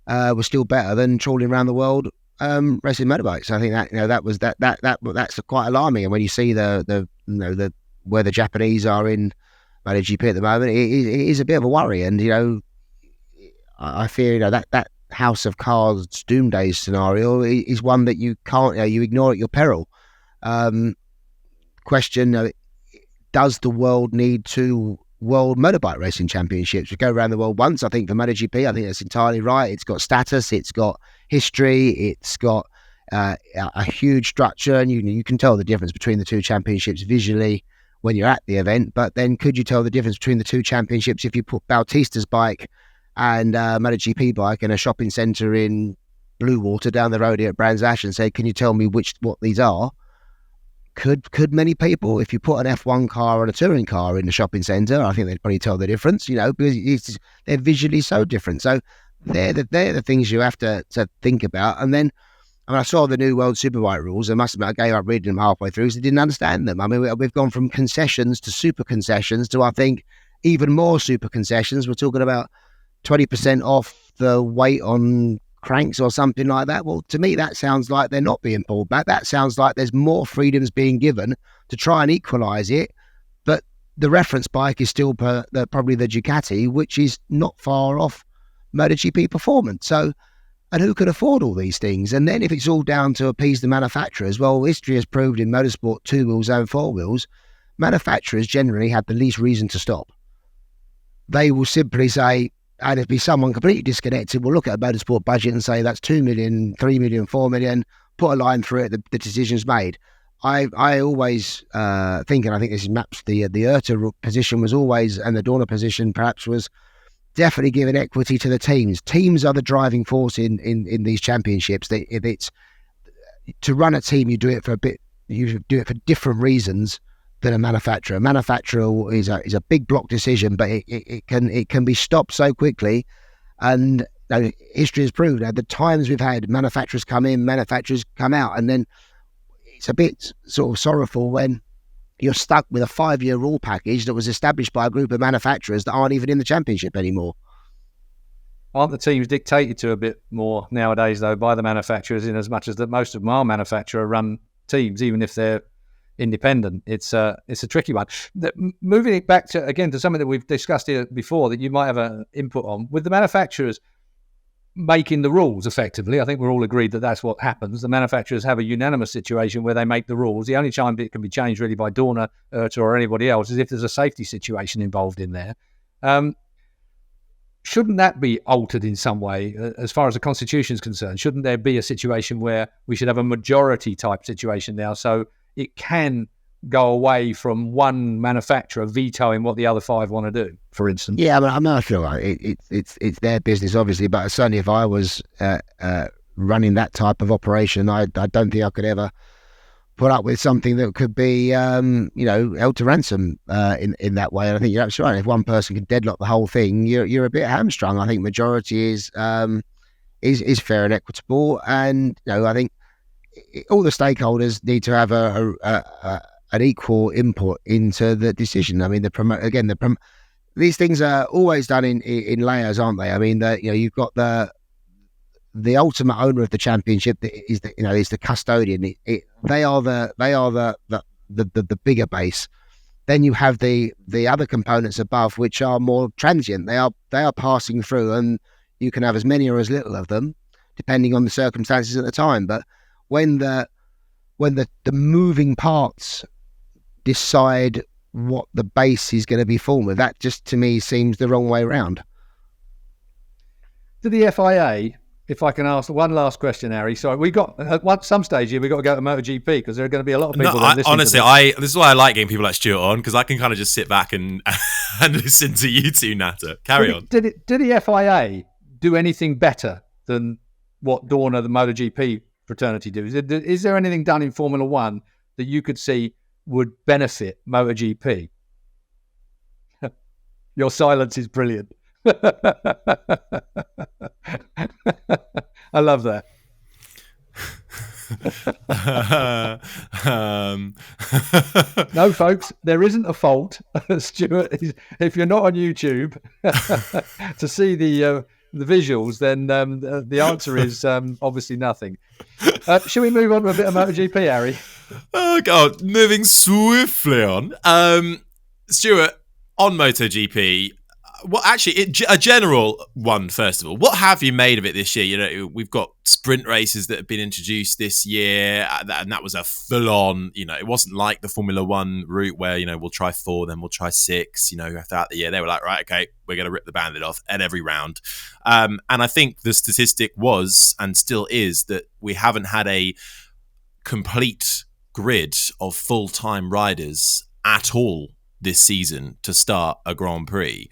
was still better than trawling around the world racing motorbikes. I think that that's quite alarming. And when you see the where the Japanese are in MotoGP at the moment, it is a bit of a worry. And I fear that House of Cards doomsday scenario is one that you can't you ignore at your peril. Question: does the world need 2 world motorbike racing championships? We go around the world once. I think for MotoGP, I think that's entirely right. It's got status, it's got history, it's got a huge structure, and you can tell the difference between the 2 championships visually when you're at the event. But then could you tell the difference between the 2 championships if you put Bautista's bike and MotoGP bike in a shopping centre in Bluewater down the road here at Brands Hatch and say, can you tell me what these are? Could many people, if you put an F1 car and a touring car in the shopping centre, I think they'd probably tell the difference, because they're visually so different. So they're the things you have to think about. And then, I saw the new World Superbike rules. I must admit, I gave up reading them halfway through because I didn't understand them. I mean, we've gone from concessions to super concessions to, I think, even more super concessions. We're talking about 20% off the weight on cranks or something like that. Well, to me, that sounds like they're not being pulled back. That sounds like there's more freedoms being given to try and equalise it. But the reference bike is still probably the Ducati, which is not far off MotoGP performance. So, and who can afford all these things? And then if it's all down to appease the manufacturers, well, history has proved in motorsport 2 wheels and 4 wheels, manufacturers generally have the least reason to stop. They will simply say, and if be someone completely disconnected, will look at a motorsport budget and say that's 2 million, 3 million, 4 million, put a line through it, the decision's made. I always think, and I think this is perhaps the IRTA position was always, and the Dorna position perhaps was, definitely giving equity to the teams. Teams are the driving force in these championships. It's to run a team, you do it for different reasons than a manufacturer. A manufacturer is a big block decision, but it can be stopped so quickly. And history has proved at the times we've had manufacturers come in, manufacturers come out, and then it's a bit sort of sorrowful when you're stuck with a 5-year rule package that was established by a group of manufacturers that aren't even in the championship anymore. Aren't the teams dictated to a bit more nowadays, though, by the manufacturers, in as much as that most of them are manufacturer-run teams, even if they're independent? It's a tricky one. Moving it back to something that we've discussed here before that you might have an input on, with the manufacturers making the rules effectively. I think we're all agreed that that's what happens. The manufacturers have a unanimous situation where they make the rules. The only time it can be changed really by Dorna, IRTA or anybody else is if there's a safety situation involved in there. Shouldn't that be altered in some way as far as the Constitution is concerned? Shouldn't there be a situation where we should have a majority type situation now so it can go away from one manufacturer vetoing what the other 5 want to do, for instance? Yeah, I feel like it's their business, obviously, but certainly if I was running that type of operation. I don't think I could ever put up with something that could be, held to ransom in that way. And I think you're absolutely right. If one person can deadlock the whole thing, you're a bit hamstrung. I think majority is fair and equitable, and I think all the stakeholders need to have an equal input into the decision. I mean, these things are always done in layers, aren't they? I mean, you've got the ultimate owner of the championship is the custodian. They are the bigger base. Then you have the other components above, which are more transient. They are passing through, and you can have as many or as little of them, depending on the circumstances at the time. But when the moving parts decide what the base is going to be formed with, that just to me seems the wrong way around. To the FIA, if I can ask one last question, Harry. So we got at some stage here, we got to go to MotoGP because there are going to be a lot of people. Honestly, this is why I like getting people like Stuart on, because I can kind of just sit back and listen to you two natter. Carry on. Did the FIA do anything better than what Dorna, the MotoGP fraternity, do? Is there anything done in Formula One that you could see would benefit MotoGP? Your silence is brilliant. I love that. No, folks, there isn't a fault. Stuart, if you're not on YouTube to see the visuals, then the answer is obviously nothing. Shall we move on to a bit of MotoGP, Harry? Oh God, moving swiftly on. Stuart, on MotoGP, a general one, first of all. What have you made of it this year? We've got sprint races that have been introduced this year, and that was a full-on, it wasn't like the Formula One route where, we'll try 4, then we'll try 6, throughout the year. They were like, right, okay, we're going to rip the bandit off at every round. And I think the statistic was, and still is, that we haven't had a complete grid of full-time riders at all this season to start a Grand Prix.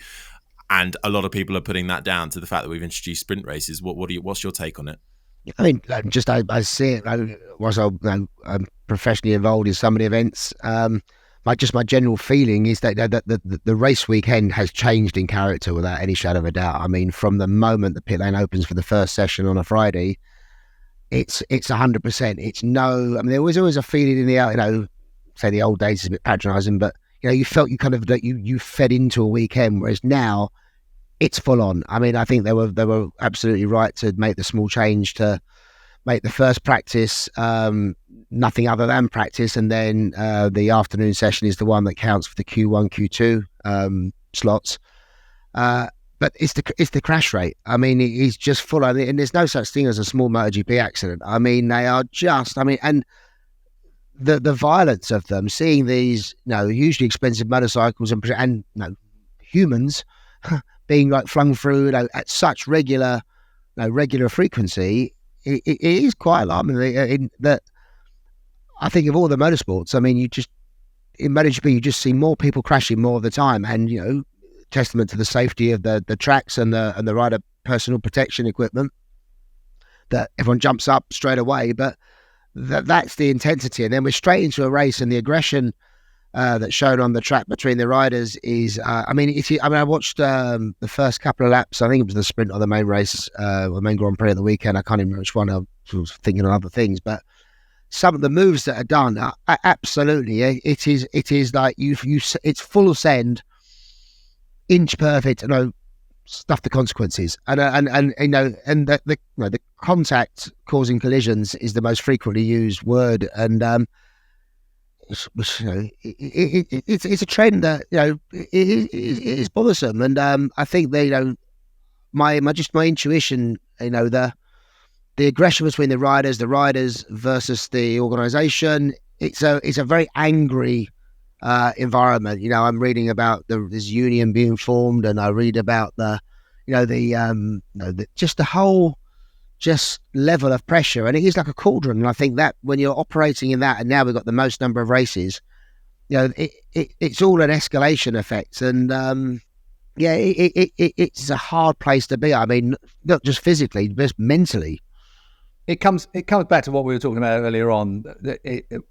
And a lot of people are putting that down to the fact that we've introduced sprint races. What's your take on it? I mean, I see it. I'm professionally involved in some of the events. My general feeling is that the race weekend has changed in character without any shadow of a doubt. I mean, from the moment the pit lane opens for the first session on a Friday, it's 100%. It's no. I mean, there was always a feeling in the say the old days is a bit patronising, but you felt you fed into a weekend, whereas now it's full on. I mean, I think they were absolutely right to make the small change to make the first practice nothing other than practice, and then the afternoon session is the one that counts for the Q1, Q2 slots. But it's the crash rate. I mean, it's just full on, and there's no such thing as a small MotoGP accident. I mean, they are just. I mean, and the violence of them, seeing these hugely expensive motorcycles and humans being flung through at such regular frequency, it is quite alarming. That I think of all the motorsports, I mean, in MotoGP you just see more people crashing more of the time, and testament to the safety of the tracks and the rider personal protection equipment, that everyone jumps up straight away, but that's the intensity, and then we're straight into a race, and the aggression that's shown on the track between the riders is. I watched the first couple of laps. I think it was the sprint or the main race, the main Grand Prix of the weekend. I can't even remember which one. I was thinking of other things, but some of the moves that are done are absolutely. It is like it's full send, inch perfect. Stuff the consequences, and the contact causing collisions is the most frequently used word, and it's a trend that it is bothersome, and I think that my intuition, the aggression between the riders versus the organisation, it's a very angry environment. I'm reading about this union being formed, and I read about the whole level of pressure, and it is like a cauldron. And I think that when you're operating in that, and now we've got the most number of races, it's all an escalation effect, and it's a hard place to be. I mean, not just physically, but mentally. it comes back to what we were talking about earlier on.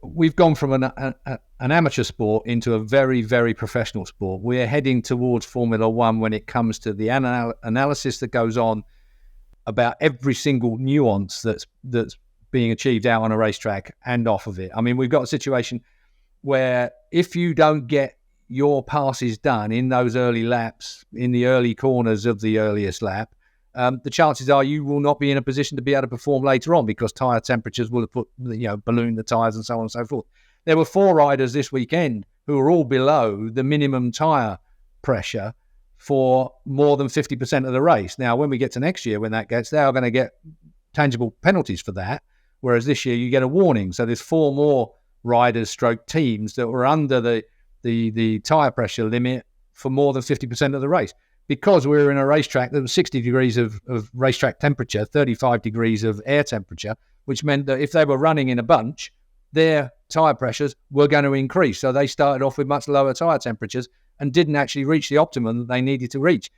We've gone from an amateur sport into a very, very professional sport. We're heading towards Formula One when it comes to the analysis that goes on about every single nuance that's being achieved out on a racetrack and off of it. I mean, we've got a situation where if you don't get your passes done in those early laps, in the early corners of the earliest lap, the chances are you will not be in a position to be able to perform later on, because tyre temperatures will have ballooned the tyres and so on and so forth. There were 4 riders this weekend who were all below the minimum tyre pressure for more than 50% of the race. Now, when we get to next year, when that gets, they are going to get tangible penalties for that, whereas this year you get a warning. So there's 4 more riders stroke teams that were under the tyre pressure limit for more than 50% of the race, because we were in a racetrack that was 60 degrees of racetrack temperature, 35 degrees of air temperature, which meant that if they were running in a bunch, their tyre pressures were going to increase. So they started off with much lower tyre temperatures and didn't actually reach the optimum that they needed to reach.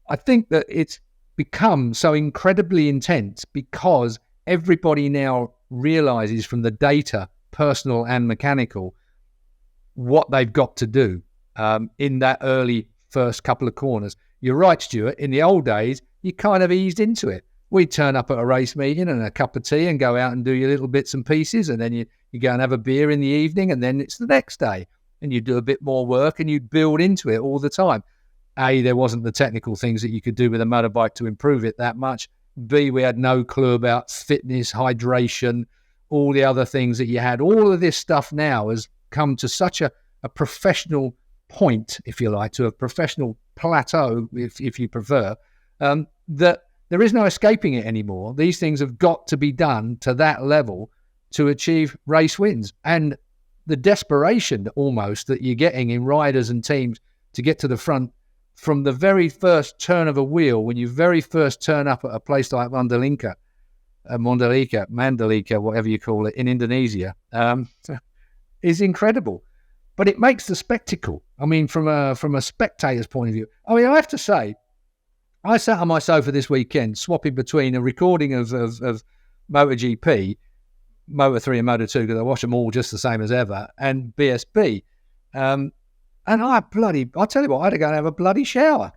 I think that it's become so incredibly intense because everybody now realizes from the data, personal and mechanical, what they've got to do in that early first couple of corners. You're right, Stuart. In the old days, you kind of eased into it. We'd turn up at a race meeting and a cup of tea and go out and do your little bits and pieces, and then you go and have a beer in the evening, and then it's the next day, and you do a bit more work, and you'd build into it all the time. A, there wasn't the technical things that you could do with a motorbike to improve it that much. B, we had no clue about fitness, hydration, all the other things that you had. All of this stuff now has come to such a professional point, if you like, to a professional plateau, if you prefer, that there is no escaping it anymore. These things have got to be done to that level to achieve race wins. And the desperation almost that you're getting in riders and teams to get to the front from the very first turn of a wheel, when you very first turn up at a place like Mandalika, whatever you call it, in Indonesia, is incredible. But it makes the spectacle. I mean, from a spectator's point of view. I mean, I have to say, I sat on my sofa this weekend swapping between a recording of MotoGP, Moto3 and Moto2, because I watch them all just the same as ever, and BSB. And I tell you what, I had to go and have a bloody shower.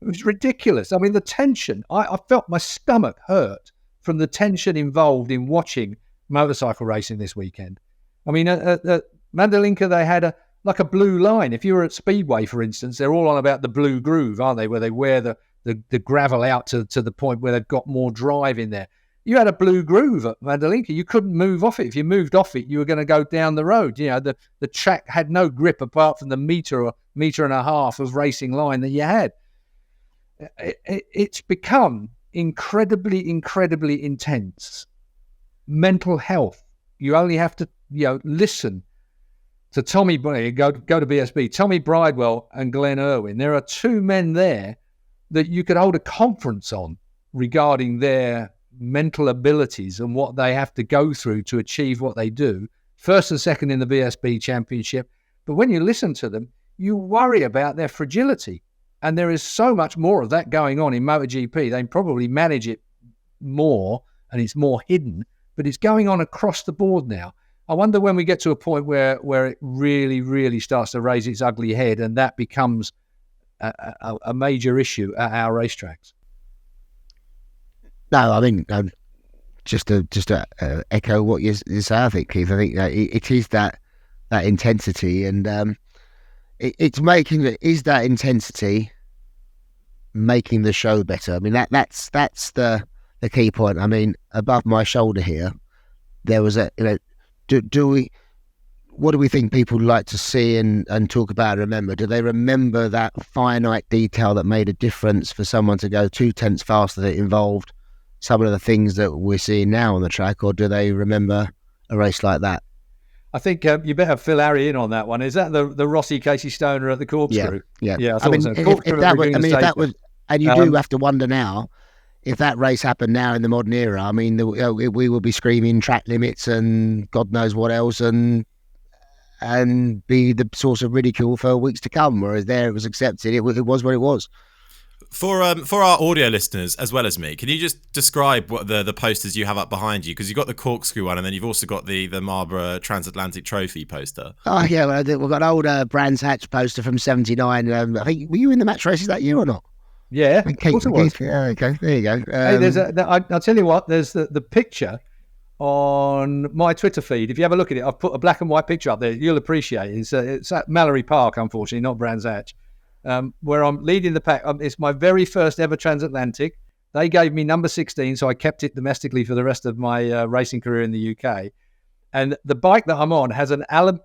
It was ridiculous. I mean, the tension, I felt my stomach hurt from the tension involved in watching motorcycle racing this weekend. I mean, at Mandalika, they had a blue line. If you were at Speedway, for instance, they're all on about the blue groove, aren't they, where they wear the gravel out to the point where they've got more drive in there. You had a blue groove at Mandalika. You couldn't move off it. If you moved off it, you were going to go down the road. You know, the track had no grip apart from the meter or meter and a half of racing line that you had. It's become incredibly, incredibly intense. Mental health. You only have to, listen to Tommy, go to BSB, Tommy Bridewell and Glenn Irwin. There are 2 men there that you could hold a conference on regarding their mental abilities and what they have to go through to achieve what they do. First and second in the BSB Championship. But when you listen to them, you worry about their fragility. And there is so much more of that going on in MotoGP. They probably manage it more and it's more hidden, but it's going on across the board now. I wonder when we get to a point where it really, really starts to raise its ugly head and that becomes a major issue at our racetracks. No, I mean, just to echo what you say, I think, Keith, I think that it is that intensity, and it's is that intensity making the show better? I mean, that's the key point. I mean, above my shoulder here, there was what do we think people would like to see and talk about and remember? Do they remember that finite detail that made a difference for someone to go 2 tenths faster that involved some of the things that we're seeing now on the track, or do they remember a race like that? I think you better fill Harry in on that one. Is that the Rossi Casey Stoner at the Corkscrew? Yeah. I mean, if that was, and you do have to wonder now, if that race happened now in the modern era, I mean, we would be screaming track limits and God knows what else, and be the source of ridicule for weeks to come. Whereas there, it was accepted. It was what it was. for our audio listeners as well as me, can you just describe what the posters you have up behind you? Because you've got the corkscrew one, and then you've also got the Marlborough Transatlantic Trophy poster. Oh yeah, well, we've got an old Brands Hatch poster from '79. I think, were you in the match races that year or not? Yeah, of course it was. Okay, there you go. Hey, I'll tell you what. There's the picture on my Twitter feed. If you have a look at it, I've put a black and white picture up there. You'll appreciate it. It's at Mallory Park, unfortunately, not Brands Hatch, where I'm leading the pack. It's my very first ever transatlantic. They gave me number 16, so I kept it domestically for the rest of my racing career in the UK. And the bike that I'm on has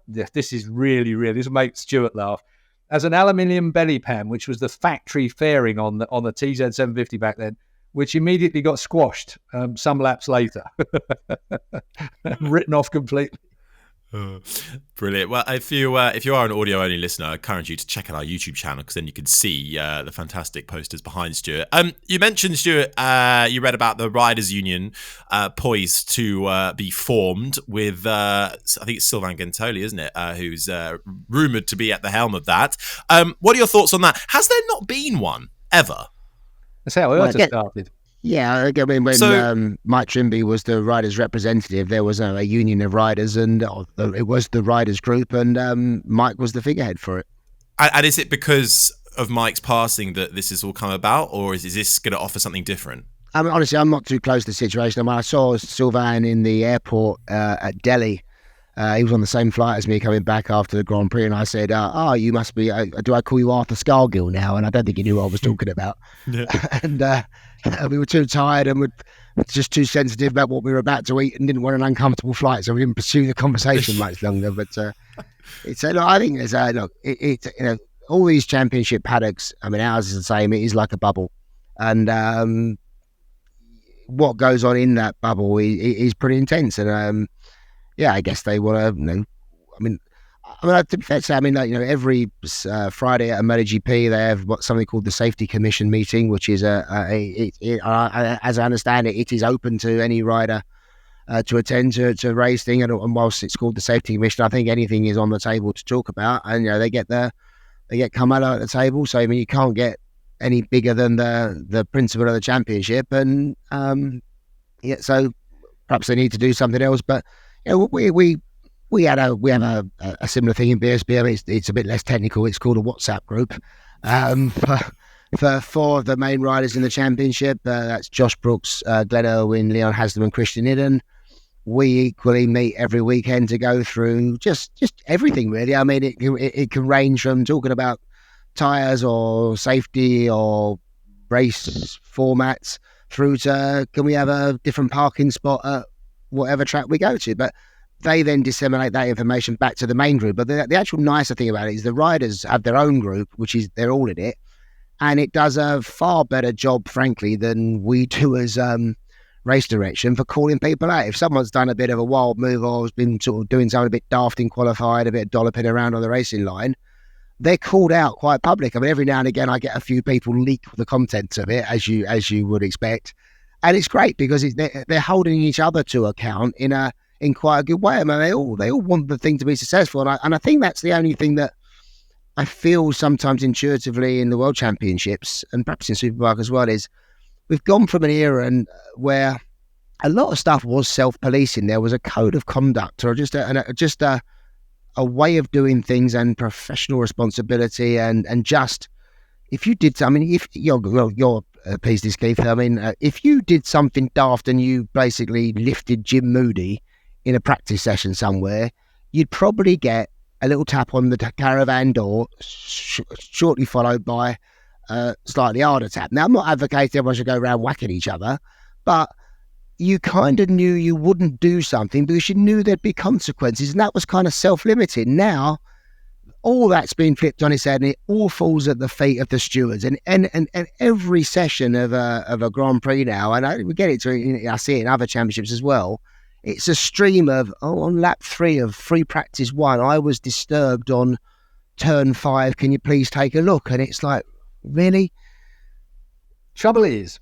this is really, this will make Stuart laugh, has an aluminium belly pan, which was the factory fairing on the TZ750 back then, which immediately got squashed some laps later, written off completely. Brilliant. Well, if you are an audio only listener, I encourage you to check out our YouTube channel, because then you can see the fantastic posters behind Stuart. You mentioned, Stuart, you read about the Riders Union poised to be formed with I think it's Sylvain Gentoli, isn't it, who's rumoured to be at the helm of that. What are your thoughts on that? Has there not been one ever? That's how it started. Yeah, I mean, when Mike Trimby was the riders' representative, there was a union of riders, and it was the riders' group, and Mike was the figurehead for it. And is it because of Mike's passing that this has all come about, or is this going to offer something different? I mean, honestly, I'm not too close to the situation. I mean, I saw Sylvain in the airport at Delhi. He was on the same flight as me coming back after the Grand Prix, and I said, you must be, do I call you Arthur Scargill now? And I don't think he knew what I was talking about. Yeah. And we were too tired and were just too sensitive about what we were about to eat and didn't want an uncomfortable flight, so we didn't pursue the conversation much longer. But I think there's all these championship paddocks, I mean, ours is the same. It is like a bubble. And what goes on in that bubble is pretty intense. And yeah, I guess they want to, to be fair to say, every Friday at a MotoGP, they have something called the Safety Commission meeting, which is as I understand it, it is open to any rider to attend to race thing. And whilst it's called the Safety Commission, I think anything is on the table to talk about. And they get Carmelo at the table, so you can't get any bigger than the principal of the championship. And so perhaps they need to do something else, but. We have a similar thing in BSB. I mean, it's a bit less technical. It's called a WhatsApp group for four of the main riders in the championship. That's Josh Brooks, Glenn Irwin, Leon Haslam, and Christian Idden. We equally meet every weekend to go through just everything, really. I mean, it can range from talking about tyres or safety or race formats through to can we have a different parking spot at whatever track we go to. But they then disseminate that information back to the main group. But the actual nicer thing about it is the riders have their own group, which is they're all in it, and it does a far better job, frankly, than we do as race direction for calling people out. If someone's done a bit of a wild move or has been sort of doing something a bit daft in qualified, a bit of dolloping around on the racing line, they're called out quite public. I mean, every now and again I get a few people leak the contents of it, as you would expect. And it's great because they're holding each other to account in quite a good way. I mean, they all want the thing to be successful, and I think that's the only thing that I feel sometimes intuitively in the World Championships and perhaps in Superbike as well is we've gone from an era where a lot of stuff was self-policing. There was a code of conduct or just a way of doing things and professional responsibility and just. If you did, if you're pleased this, Keith. If you did something daft and you basically lifted Jim Moody in a practice session somewhere, you'd probably get a little tap on the caravan door, shortly followed by a slightly harder tap. Now, I'm not advocating everyone should go around whacking each other, but you kind of knew you wouldn't do something because you knew there'd be consequences, and that was kind of self-limited. Now, all that's been flipped on its head, and it all falls at the feet of the stewards. And every session of a Grand Prix now, and I see it in other championships as well. It's a stream of on lap 3 of free practice 1, I was disturbed on turn 5. Can you please take a look? And it's like, really? Trouble is,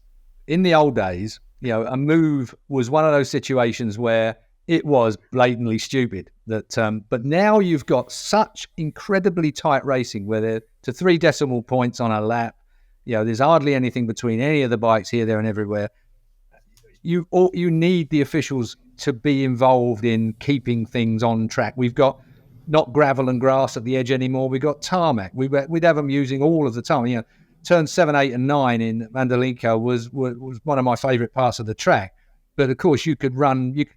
in the old days, a move was one of those situations where it was blatantly stupid. But now you've got such incredibly tight racing where they're to 3 decimal points on a lap. There's hardly anything between any of the bikes here, there, and everywhere. You need the officials to be involved in keeping things on track. We've got not gravel and grass at the edge anymore. We've got tarmac. We'd have them using all of the time. Turn 7, 8, and 9 in Mandalika was one of my favourite parts of the track. But of course, you could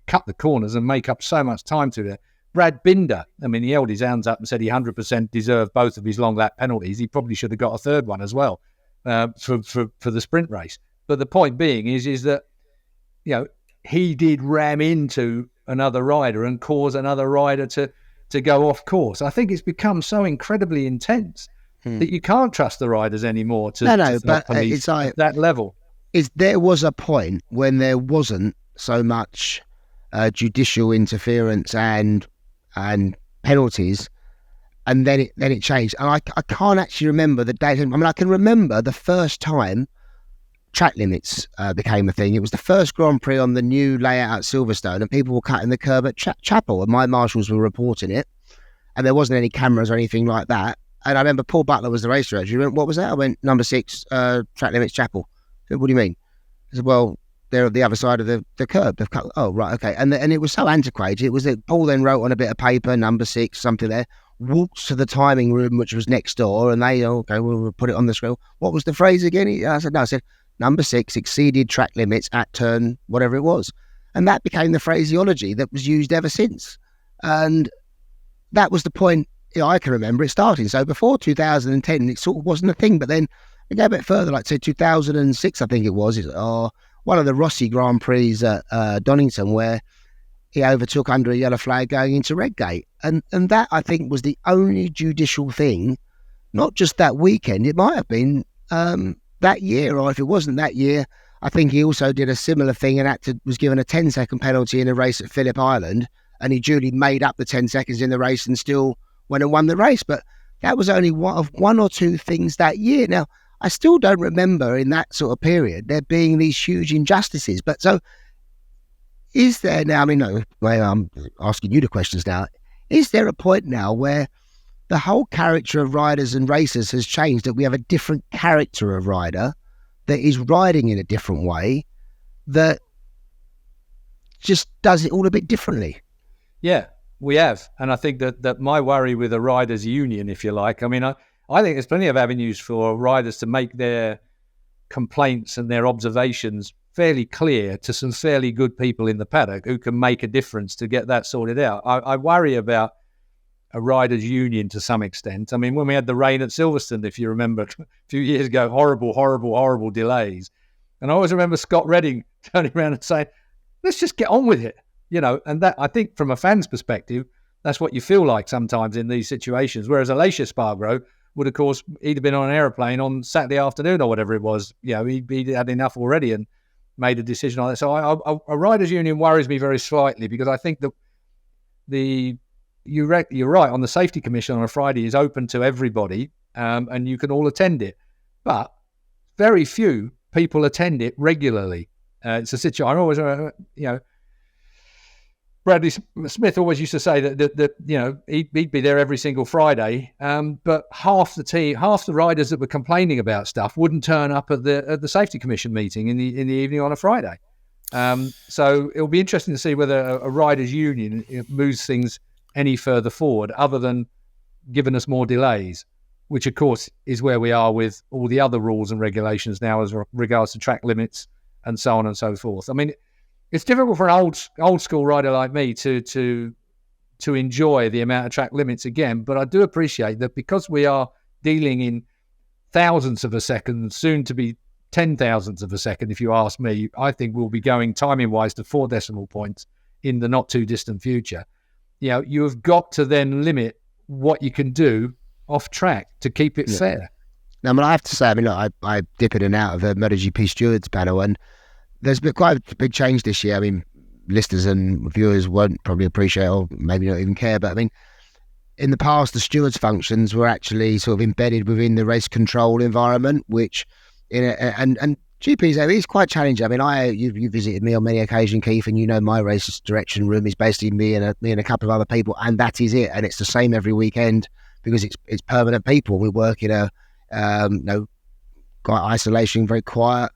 cut the corners and make up so much time to it. Brad Binder, he held his hands up and said he 100% deserved both of his long lap penalties. He probably should have got a third one as well for the sprint race. But the point being is that he did ram into another rider and cause another rider to go off course. I think it's become so incredibly intense that you can't trust the riders anymore but it's like, at that level. There was a point when there wasn't so much judicial interference and penalties, and then it changed. And I can't actually remember the date. I can remember the first time track limits became a thing. It was the first Grand Prix on the new layout at Silverstone, and people were cutting the curb at Chapel, and my marshals were reporting it, and there wasn't any cameras or anything like that. And I remember Paul Butler was the race director. He went, "What was that?" I went, "Number 6, track limits, Chapel." I said, "What do you mean?" I said, "Well, they're at the other side of the curb. They've cut." "Oh, right, okay." And it was so antiquated. It was that Paul then wrote on a bit of paper, "Number 6, something there." Walked to the timing room, which was next door, and they, "Okay, we'll put it on the screen." "What was the phrase again?" I said, "No." I said, "Number 6 exceeded track limits at turn whatever it was," and that became the phraseology that was used ever since. And that was the point. I can remember it starting. So before 2010, it sort of wasn't a thing. But then I go a bit further, like say 2006, I think it was. One of the Rossi Grand Prix at Donington, where he overtook under a yellow flag going into Redgate. And that, I think, was the only judicial thing, not just that weekend. It might have been that year, or if it wasn't that year, I think he also did a similar thing and was given a 10-second penalty in a race at Phillip Island, and he duly made up the 10 seconds in the race and still went and won the race. But that was only one or two things that year. Now, I still don't remember in that sort of period there being these huge injustices. But so, is there now, I'm asking you the questions now, is there a point now where the whole character of riders and racers has changed, that we have a different character of rider that is riding in a different way, that just does it all a bit differently? Yeah, we have. And I think that my worry with a riders' union, if you like, I think there's plenty of avenues for riders to make their complaints and their observations fairly clear to some fairly good people in the paddock who can make a difference to get that sorted out. I worry about a riders' union to some extent. When we had the rain at Silverstone, if you remember, a few years ago, horrible delays. And I always remember Scott Redding turning around and saying, "Let's just get on with it." And that, I think, from a fan's perspective, that's what you feel like sometimes in these situations. Whereas Aleix Espargaro would, of course, he'd have been on an aeroplane on Saturday afternoon or whatever it was. He'd had enough already and made a decision on it. So a riders' union worries me very slightly, because I think that you're right, on the safety commission on a Friday is open to everybody, and you can all attend it. But very few people attend it regularly. It's a situation. I always, Bradley Smith always used to say that he'd be there every single Friday, but half the riders that were complaining about stuff wouldn't turn up at the safety commission meeting in the evening on a Friday. So it'll be interesting to see whether a riders' union moves things any further forward, other than giving us more delays, which of course is where we are with all the other rules and regulations now as regards to track limits and so on and so forth. It's difficult for an old school rider like me to enjoy the amount of track limits again, but I do appreciate that, because we are dealing in thousandths of a second, soon to be 10,000ths of a second, if you ask me. I think we'll be going timing-wise to 4 decimal points in the not-too-distant future. You have got to then limit what you can do off track to keep it fair. Now, I have to say, I dip in and out of the MotoGP stewards panel, and there's been quite a big change this year. Listeners and viewers won't probably appreciate, or maybe not even care, but in the past, the stewards functions were actually sort of embedded within the race control environment, which and GPs, it's quite challenging. You visited me on many occasions, Keith, and my race direction room is basically me and a couple of other people, and that is it. And it's the same every weekend, because it's permanent people. We work in a got isolation, very quiet,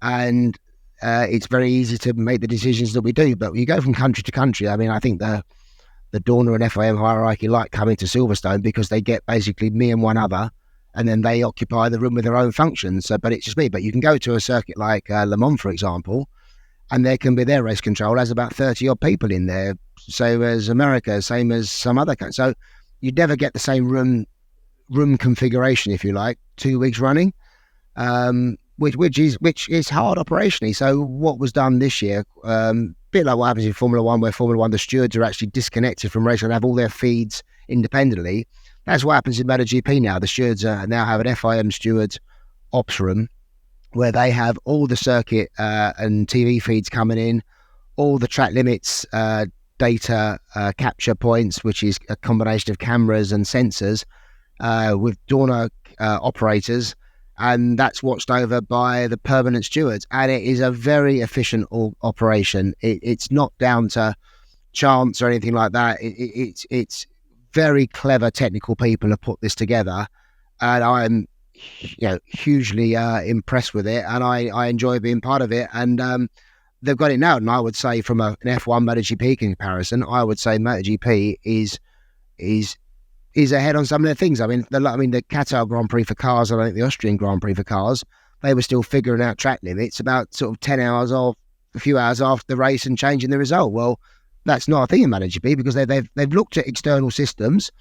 and it's very easy to make the decisions that we do. But you go from country to country. I mean, I think the Dorna and FIM hierarchy like coming to Silverstone because they get basically me and one other, and then they occupy the room with their own functions. So, but it's just me. But you can go to a circuit like Le Mans, for example, and there can be their race control has about 30 odd people in there. Same as America, same as some other countries. So you'd never get the same room configuration, if you like, 2 weeks running, which is hard operationally. So what was done this year, bit like what happens in Formula One, where Formula One, the stewards are actually disconnected from racing and have all their feeds independently. That's what happens in MotoGP now. The stewards now have an FIM stewards ops room where they have all the circuit and TV feeds coming in, all the track limits data capture points, which is a combination of cameras and sensors with Dorna operators, and that's watched over by the permanent stewards. And it is a very efficient operation. It's not down to chance or anything like that. It's very clever technical people have put this together, and I'm hugely impressed with it, and I enjoy being part of it. And they've got it now, and I would say from an F1 MotoGP comparison, I would say MotoGP is ahead on some of the things. I mean, the Qatar Grand Prix for cars, and I think the Austrian Grand Prix for cars, they were still figuring out track limits about sort of 10 hours off, a few hours after the race and changing the result. Well, that's not a thing in MotoGP because they've looked at external systems,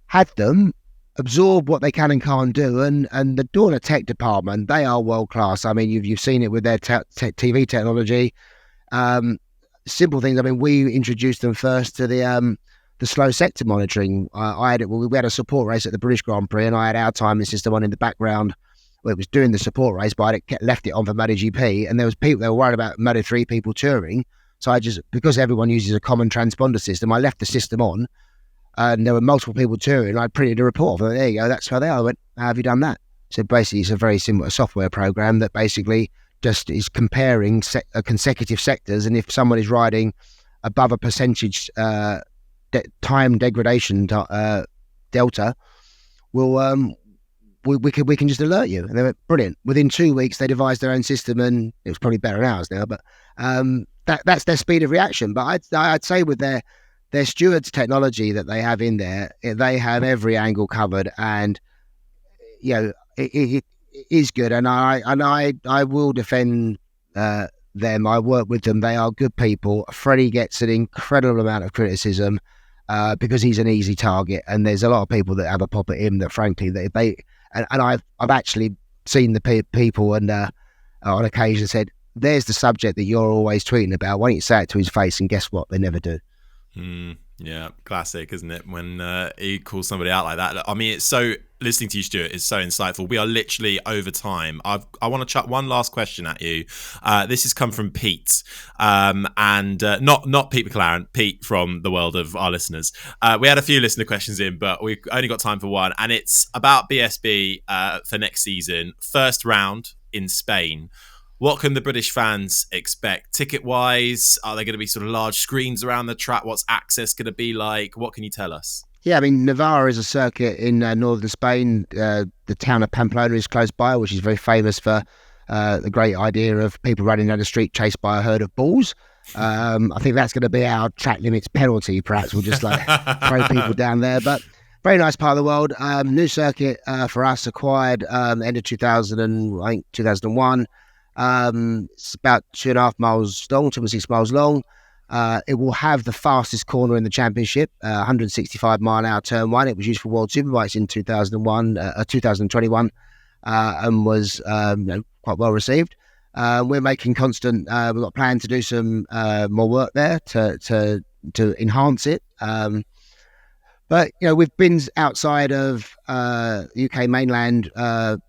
had them absorb what they can and can't do, and the Dorna tech department, they are world class. I mean, you've seen it with their TV technology, simple things. I mean, we introduced them first to the slow sector monitoring. We had a support race at the British Grand Prix, and I had our timing system on in the background where it was doing the support race, but I left it on for MotoGP, and there was people they were worried about Moto3 people touring, so I just, because everyone uses a common transponder system, I left the system on. And there were multiple people touring. I printed a report. I thought, there you go, that's how they are. I went, how have you done that? So basically, it's a very similar software program that basically just is comparing consecutive sectors. And if someone is riding above a percentage time degradation delta, we can just alert you. And they went, brilliant. Within 2 weeks, they devised their own system, and it was probably better than ours now. But that's their speed of reaction. But I'd say with their stewards technology that they have in there, they have every angle covered, and it is good. And I will defend them. I work with them. They are good people. Freddie gets an incredible amount of criticism because he's an easy target, and there's a lot of people that have a pop at him that, frankly, I've actually seen the people and on occasion said, "There's the subject that you're always tweeting about. Why don't you say it to his face?" And guess what? They never do. Yeah, classic, isn't it? When he calls somebody out like that. I mean, it's so, listening to you, Stuart, is so insightful. We are literally over time. I want to chuck one last question at you. This has come from Pete, and not Pete McLaren, Pete from the world of our listeners. We had a few listener questions in, but we've only got time for one, and it's about BSB for next season. First round in Spain. What can the British fans expect? Ticket-wise, are there going to be sort of large screens around the track? What's access going to be like? What can you tell us? Yeah, I mean, Navarra is a circuit in northern Spain. The town of Pamplona is close by, which is very famous for the great idea of people running down the street chased by a herd of bulls. I think that's going to be our track limits penalty, perhaps. We'll just throw people down there. But very nice part of the world. New circuit for us, acquired end of 2001. It's about 2.5 miles long, 2.6 miles long. It will have the fastest corner in the championship, 165 mile an hour turn one. It was used for World Superbikes in 2021, and was quite well received. We're making constant. We've got a plan to do some more work there to enhance it. But we've been outside of UK mainland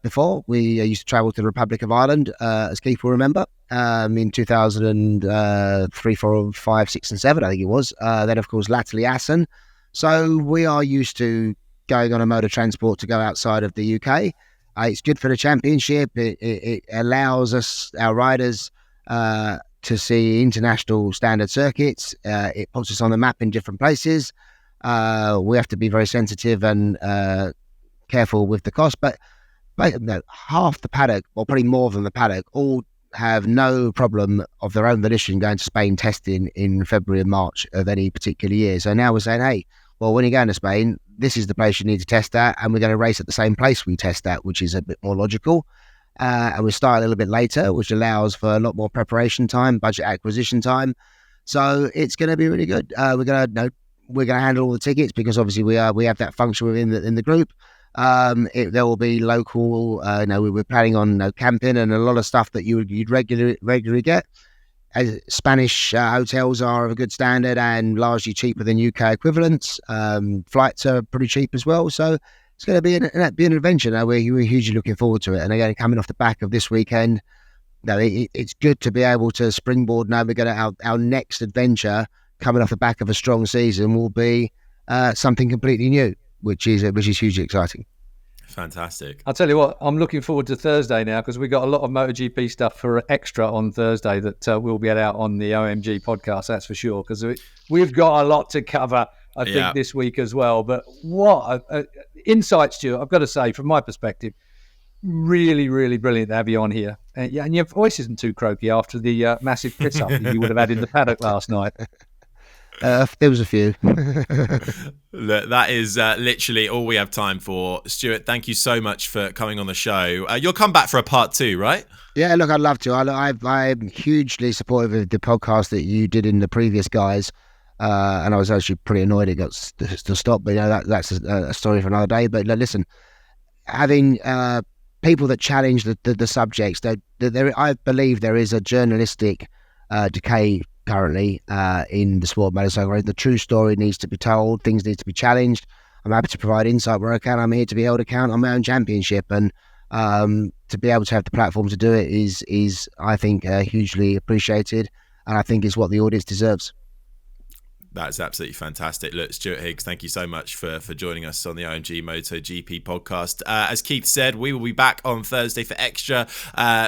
before. We used to travel to the Republic of Ireland, as Keith will remember, in 2003, 4, 5, 6, and 7, I think it was. Then, of course, latterly Assen. So we are used to going on a motor transport to go outside of the UK. It's good for the championship. It allows us, our riders, to see international standard circuits. It puts us on the map in different places. We have to be very sensitive and careful with the cost, but half the paddock, or probably more than the paddock, all have no problem of their own volition going to Spain testing in February and March of any particular year. So now we're saying, hey, well, when you're going to Spain, this is the place you need to test at, and we're going to race at the same place we test at, which is a bit more logical. And we start a little bit later, which allows for a lot more preparation time, budget acquisition time. So it's going to be really good. We're going to handle all the tickets, because obviously we have that function within the group. There will be local. We're planning on camping and a lot of stuff that you'd regularly get. As Spanish hotels are of a good standard and largely cheaper than UK equivalents. Flights are pretty cheap as well, so it's going to be an adventure. Now we're hugely looking forward to it. And again, coming off the back of this weekend, it's good to be able to springboard. Now we're going to our next adventure, coming off the back of a strong season, will be something completely new, which is hugely exciting. Fantastic. I'll tell you what, I'm looking forward to Thursday now, because we've got a lot of MotoGP stuff for Extra on Thursday that we'll get out on the OMG podcast, that's for sure, because we've got a lot to cover, I think, this week as well. But what insight, Stuart, I've got to say, from my perspective, really, really brilliant to have you on here. And your voice isn't too croaky after the massive piss-up that you would have had in the paddock last night. There was a few. Look, that is literally all we have time for. Stuart, thank you so much for coming on the show. You'll come back for a part 2, right? Yeah, look, I'd love to. I'm hugely supportive of the podcast that you did in the previous guys, and I was actually pretty annoyed it got to stop. But that's a story for another day. But listen, having people that challenge the subjects, I believe there is a journalistic decay currently in the sport of motorcycle. The true story needs to be told. Things need to be challenged. I'm happy to provide insight where I can. I'm here to be held account on my own championship, and to be able to have the platform to do it is I think hugely appreciated, and I think is what the audience deserves. That's absolutely fantastic. Look, Stuart Higgs, thank you so much for joining us on the OMG MotoGP podcast. As Keith said, we will be back on Thursday for Extra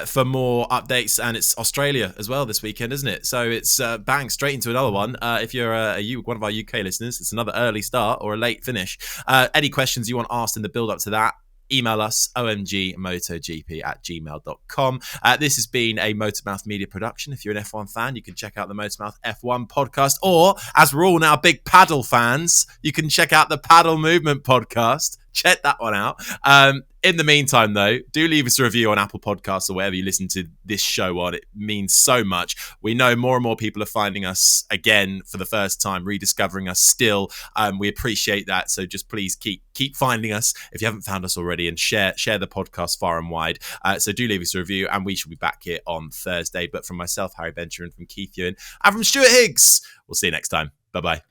for more updates, and it's Australia as well this weekend, isn't it? So it's bang, straight into another one. If you're one of our UK listeners, it's another early start or a late finish. Any questions you want asked in the build-up to that, email us, omgmotogp@gmail.com. This has been a MotorMouth media production. If you're an F1 fan, you can check out the MotorMouth F1 podcast, or, as we're all now big paddle fans, you can check out the Paddle Movement podcast. Check that one out. In the meantime, though, do leave us a review on Apple Podcasts or wherever you listen to this show on. It means so much. We know more and more people are finding us again for the first time, rediscovering us still. We appreciate that. So just please keep finding us if you haven't found us already, and share the podcast far and wide. So do leave us a review, and we shall be back here on Thursday. But from myself, Harry Benjamin, from Keith Ewan, and from Stuart Higgs, we'll see you next time. Bye-bye.